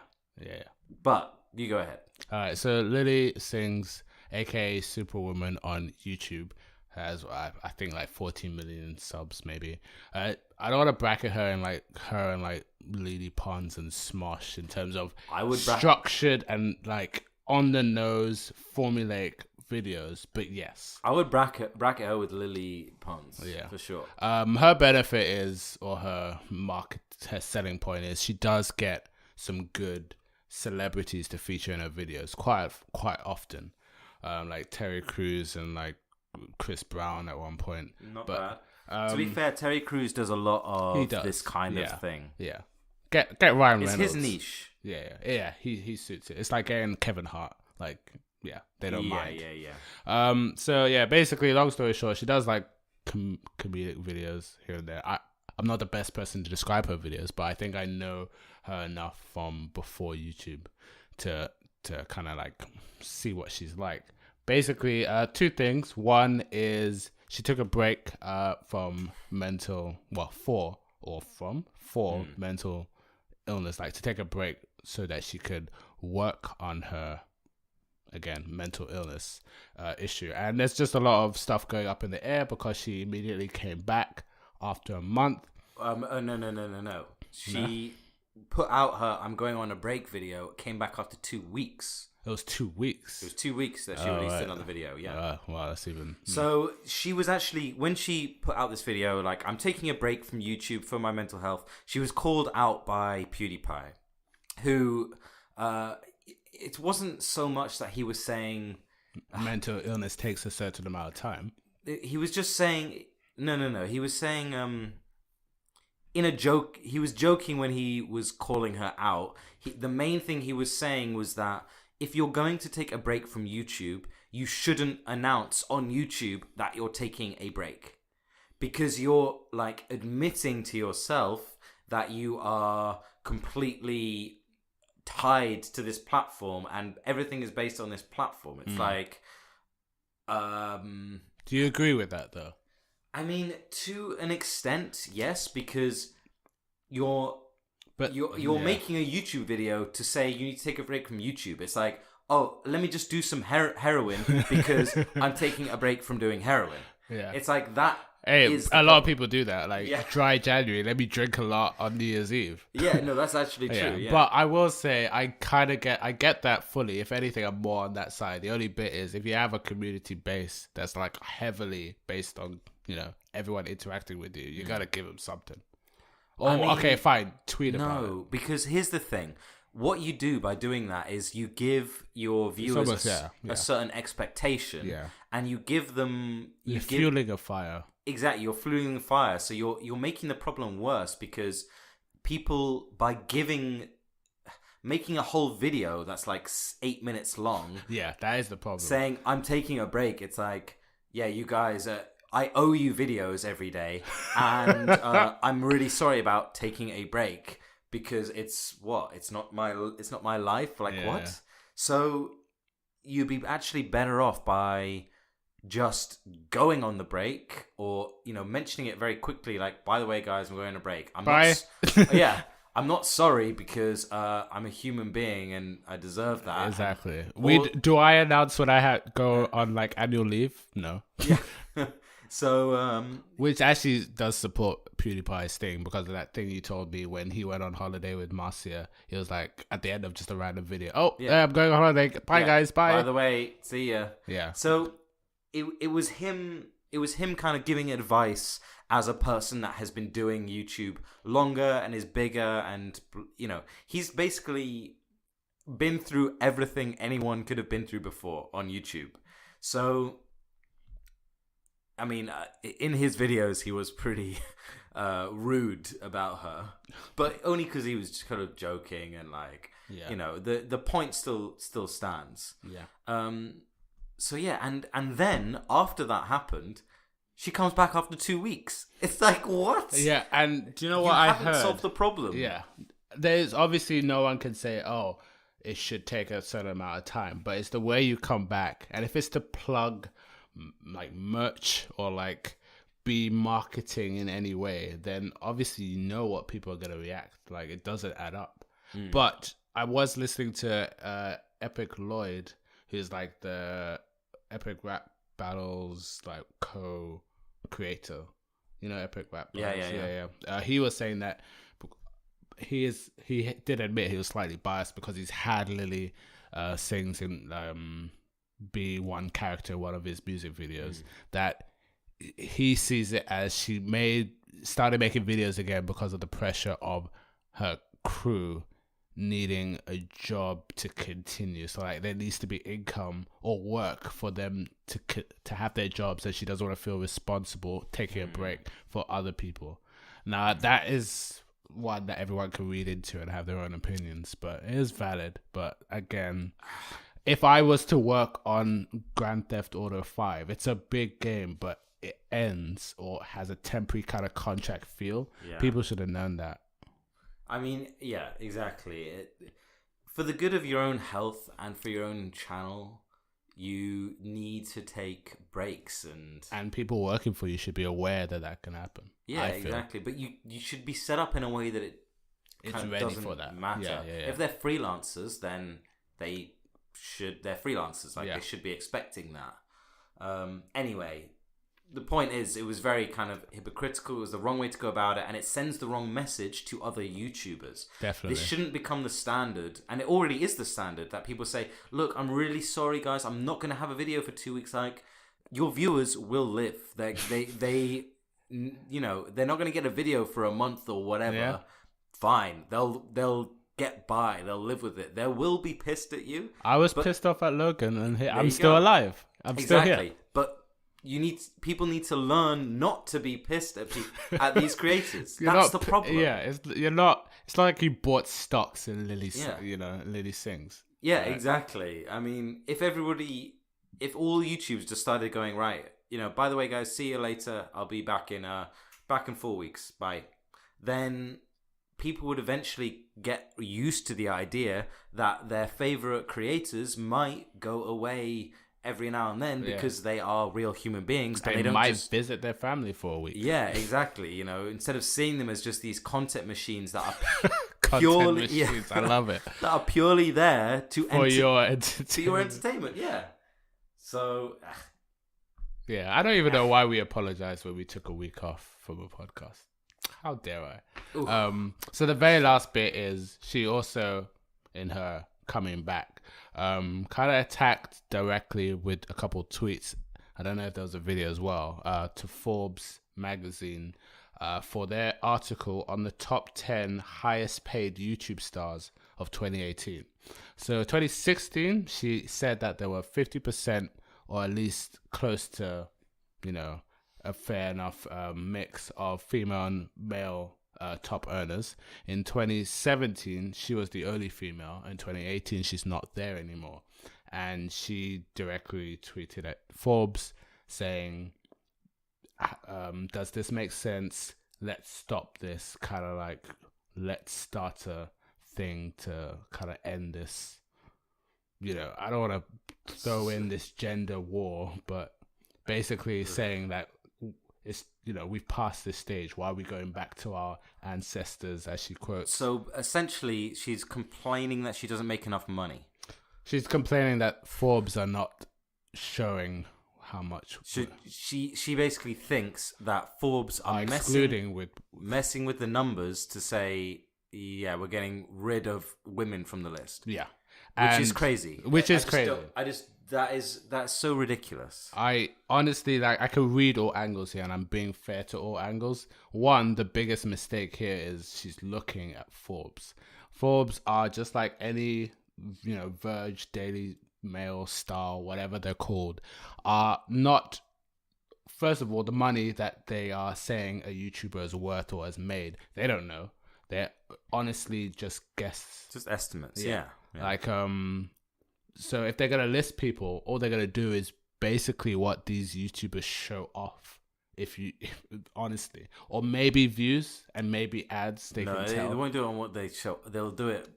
But you go ahead. All right. So Lily Singh's, aka Superwoman, on YouTube has I think like 14 million subs maybe. I don't want to bracket her and like Lily Pons and Smosh in terms of structured and like on the nose formulaic videos, but yes, I would bracket her with Lily Pons, for sure. Her benefit is, or her selling point is, she does get some good celebrities to feature in her videos quite often, like Terry Crews and like Chris Brown at one point. Not bad. To be fair, Terry Crews does a lot of this kind of thing. Yeah, get Ryan Reynolds. It's his niche. Yeah. He suits it. It's like getting Kevin Hart. Like, yeah, they don't mind. Yeah. So yeah, basically, long story short, she does like comedic videos here and there. I'm not the best person to describe her videos, but I think I know her enough from before YouTube to kind of like see what she's like. Basically, two things. One is she took a break from mental illness, like to take a break so that she could work on her, again, mental illness issue. And there's just a lot of stuff going up in the air because she immediately came back after a month. No. She put out her "I'm going on a break" video, came back after 2 weeks. It was 2 weeks. It was 2 weeks that she released it on the video, yeah. Wow, that's even... So she was actually, when she put out this video, like, I'm taking a break from YouTube for my mental health, she was called out by PewDiePie, who, it wasn't so much that he was saying... mental illness takes a certain amount of time. He was just saying... No. He was saying... in a joke, he was joking when he was calling her out. The main thing he was saying was that if you're going to take a break from YouTube, you shouldn't announce on YouTube that you're taking a break. Because you're like admitting to yourself that you are completely tied to this platform and everything is based on this platform. It's like... Do you agree with that though? I mean, to an extent, yes, because you're making a YouTube video to say you need to take a break from YouTube. It's like, oh, let me just do some heroin because I'm taking a break from doing heroin. Yeah, it's like that. Hey, a lot of people do that. Like dry January, let me drink a lot on New Year's Eve. Yeah, no, that's actually true. Yeah. But I will say, I get that fully. If anything, I'm more on that side. The only bit is if you have a community base that's like heavily based on, you know, everyone interacting with you, you gotta give them something. Oh, I mean, okay, fine. Tweet about it. No, because here's the thing. What you do by doing that is you give your viewers a certain expectation, and you give them... You're fueling a fire. Exactly, you're fueling the fire. So you're making the problem worse because people, by making a whole video that's like 8 minutes long... Yeah, that is the problem. Saying, I'm taking a break. It's like, yeah, you guys... I owe you videos every day, and I'm really sorry about taking a break because it's not my life. Like what? Yeah. So you'd be actually better off by just going on the break, or mentioning it very quickly. Like, by the way, guys, I'm going on a break. Bye. I'm not sorry because I'm a human being and I deserve that. Exactly. Do I announce when I go on like annual leave? No. Yeah. So, which actually does support PewDiePie's thing because of that thing you told me when he went on holiday with Marcia. He was like, at the end of just a random video, I'm going on holiday. Bye, guys. Bye. By the way, see ya. Yeah. So it was him kind of giving advice as a person that has been doing YouTube longer and is bigger, and he's basically been through everything anyone could have been through before on YouTube. So, I mean, in his videos, he was pretty rude about her, but only because he was just kind of joking and like, the point still stands. Yeah. So yeah, and then after that happened, she comes back after 2 weeks. It's like, what? Yeah, and do you know what I heard? You haven't solved the problem. Yeah. There's obviously no one can say, it should take a certain amount of time, but it's the way you come back. And if it's to plug like merch or like be marketing in any way, then obviously you know what people are going to react. Like, it doesn't add up. But I was listening to Epic Lloyd, who's like the Epic Rap Battles like co-creator. You know Epic Rap Battles? Yeah. He was saying that he did admit he was slightly biased because he's had Lily Singh's in be one character in one of his music videos, that he sees it as she started making videos again because of the pressure of her crew needing a job to continue. So like there needs to be income or work for them to have their jobs, and she doesn't want to feel responsible taking a break for other people. Now that is one that everyone can read into and have their own opinions, but it is valid. But again, if I was to work on Grand Theft Auto 5, it's a big game, but it ends or has a temporary kind of contract feel. People should have known that. I mean, yeah, exactly. For the good of your own health and for your own channel, you need to take breaks, and people working for you should be aware that can happen. Yeah, exactly. But you should be set up in a way that it's ready doesn't for that. Matter. Yeah. If they're freelancers, then they're freelancers. Like they should be expecting that. Anyway, the point is, it was very kind of hypocritical. It was the wrong way to go about it, and it sends the wrong message to other YouTubers. Definitely. This shouldn't become the standard, and it already is the standard, that people say, look, I'm really sorry, guys, I'm not going to have a video for 2 weeks. Like, your viewers will live. They you know, they're not going to get a video for a month or whatever. Yeah. Fine. They'll get by. They'll live with it. They will be pissed at you. I was pissed off at Logan, and I'm still alive. I'm still here. But people need to learn not to be pissed at these creators. That's the problem. Yeah, you're not. It's like you bought stocks in Lily Singh's. Yeah, right? Exactly. I mean, if all YouTubers just started going, right, you know, by the way, guys, see you later. I'll be back in 4 weeks. Bye. Then people would eventually get used to the idea that their favorite creators might go away every now and then because they are real human beings. They don't might visit their family for a week. Yeah, exactly. You know, instead of seeing them as just these content machines that are I love it. That are purely there to for your entertainment. Yeah. So. Yeah, I don't even know why we apologized when we took a week off from a podcast. How dare I? So the very last bit is she also, in her coming back, kind of attacked directly with a couple of tweets. I don't know if there was a video as well, to Forbes magazine for their article on the top 10 highest paid YouTube stars of 2018. So 2016, she said that there were 50% or at least close to, you know, a fair enough mix of female and male top earners. In 2017, she was the only female. In 2018, she's not there anymore. And she directly tweeted at Forbes saying, does this make sense? Let's stop this. Kind of like, let's start a thing to kind of end this. You know, I don't want to throw in this gender war, but basically saying that it's, you know, we've passed this stage. Why are we going back to our ancestors, as she quotes? So essentially, she's complaining that she doesn't make enough money. She's complaining that Forbes are not showing how much. She basically thinks that Forbes are messing with the numbers to say, yeah, we're getting rid of women from the list. Yeah. Which is crazy. That's so ridiculous. I honestly, like, I can read all angles here, and I'm being fair to all angles. One, the biggest mistake here is she's looking at Forbes. Forbes are just like any, you know, Verge, Daily Mail, Star, whatever they're called, are not, first of all, the money that they are saying a YouTuber is worth or has made, they don't know. They're honestly just guesses. Just estimates, yeah. Like, so if they're going to list people, all they're going to do is basically what these YouTubers show off. Honestly, or maybe views and maybe ads. They won't do it on what they show. They'll do it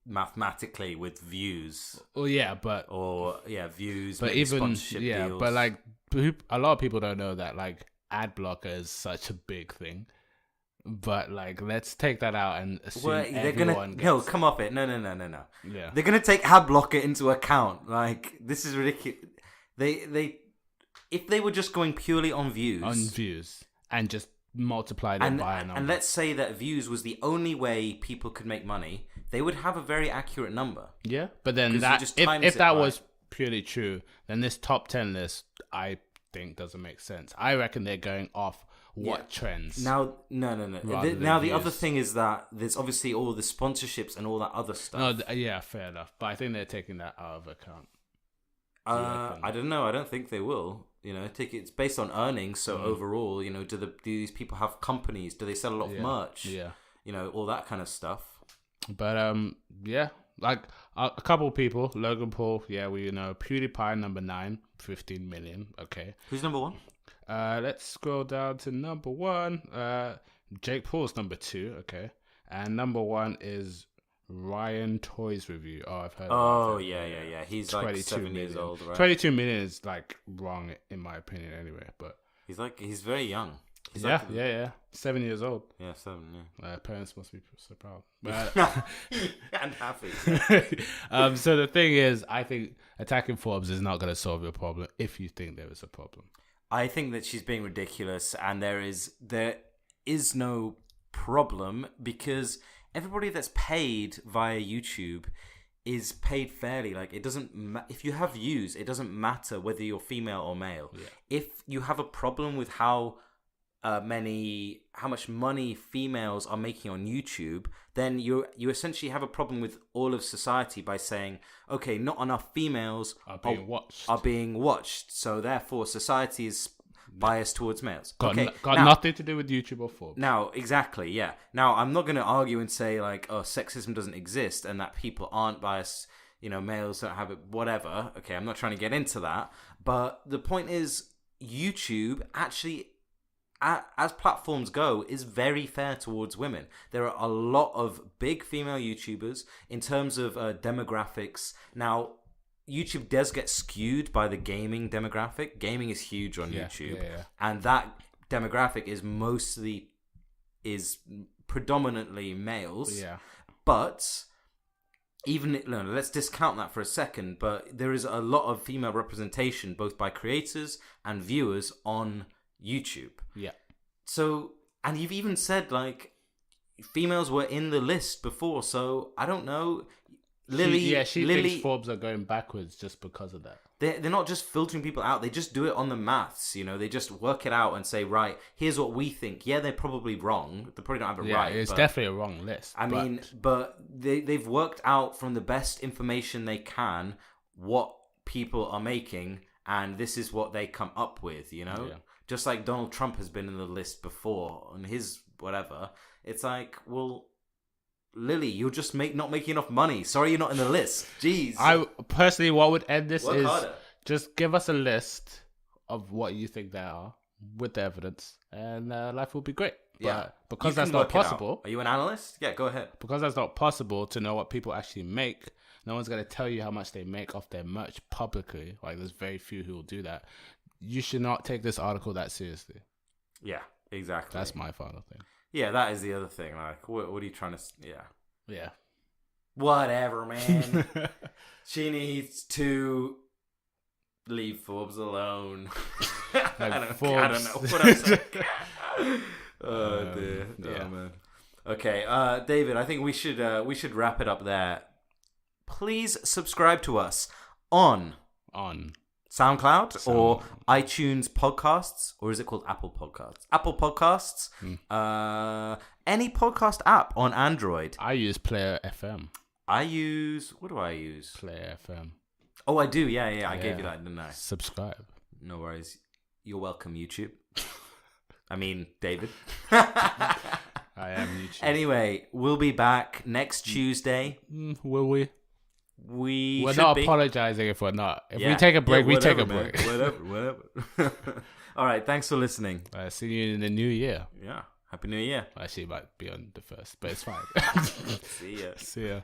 mathematically with views. Oh yeah, but views. But even sponsorship deals. but like a lot of people don't know that like ad blocker is such a big thing. But like, let's take that out and assume no, come off it. No. Yeah, they're gonna take ad blocker into account. Like, this is ridiculous. They if they were just going purely on views and just multiply them by a number. And let's say that views was the only way people could make money, they would have a very accurate number. Yeah, but then that if that was purely true, then this top 10 list I think doesn't make sense. I reckon they're going off what trends. Now, no. Now the other thing is that there's obviously all the sponsorships and all that other stuff. No, yeah, fair enough. But I think they're taking that out of account. I don't know. I don't think they will. It's based on earnings. So overall, do these people have companies? Do they sell a lot of merch? Yeah. All that kind of stuff. But yeah, like a couple of people, Logan Paul. Yeah, we PewDiePie number 9, 15 million. Okay. Who's number 1? Let's scroll down to number 1. Jake Paul's number 2. Okay, and number 1 is Ryan Toys Review. Oh, I've heard. Oh, yeah. He's like 7 years old, right? 22 million is like wrong in my opinion, anyway. But he's very young. Yeah. 7 years old. Yeah, 7. Yeah. Parents must be so proud. But, and happy. So the thing is, I think attacking Forbes is not going to solve your problem if you think there is a problem. I think that she's being ridiculous, and there is no problem because everybody that's paid via YouTube is paid fairly. Like, it doesn't if you have views, it doesn't matter whether you're female or male. Yeah. If you have a problem with how much money females are making on YouTube, then you essentially have a problem with all of society by saying, okay, not enough females are being watched. So therefore society is biased towards males. Got nothing to do with YouTube or Forbes. Now, exactly, yeah. Now, I'm not going to argue and say like, oh, sexism doesn't exist and that people aren't biased, males don't have it, whatever. Okay, I'm not trying to get into that. But the point is, YouTube actually, as platforms go, is very fair towards women. There are a lot of big female YouTubers in terms of demographics. Now, YouTube does get skewed by the gaming demographic. Gaming is huge on YouTube. Yeah. And that demographic is predominantly males. Yeah. But let's discount that for a second. But there is a lot of female representation, both by creators and viewers on YouTube. Yeah. So, and you've even said like females were in the list before, so I don't know. Lily thinks Forbes are going backwards just because of that. They're not just filtering people out, they just do it on the maths, they just work it out and say, right, here's what we think. Yeah, they're probably wrong. They probably don't have it right. It's definitely a wrong list. But they've worked out from the best information they can what people are making, and this is what they come up with, Yeah. Just like Donald Trump has been in the list before on his whatever. It's like, well, Lily, you're just not making enough money. Sorry, you're not in the list. Jeez. I personally, what would end this Work is harder. Just give us a list of what you think there are with the evidence, and life will be great. But because that's not possible. Are you an analyst? Yeah, go ahead. Because that's not possible to know what people actually make. No one's going to tell you how much they make off their merch publicly. Like, there's very few who will do that. You should not take this article that seriously. Yeah, exactly. That's my final thing. Yeah, that is the other thing. Like, what are you trying to... Yeah. Whatever, man. She needs to leave Forbes alone. I don't know what I'm saying. Oh, dear. Yeah. Oh, man. Okay, David, I think we should wrap it up there. Please subscribe to us on SoundCloud or iTunes Podcasts, or is it called Apple Podcasts? Apple Podcasts. Any podcast app on Android. I use Player FM. What do I use? Player FM. Oh, I do. Yeah. I gave you that, didn't I? Subscribe. No worries. You're welcome, YouTube. I mean, David. I am YouTube. Anyway, we'll be back next Tuesday. Will we? We're not apologizing if we're not. If we take a break, we take a break. Whatever. All right. Thanks for listening. See you in the new year. Yeah. Happy New Year. Actually, it might be on the 1st, but it's fine. See ya. See ya.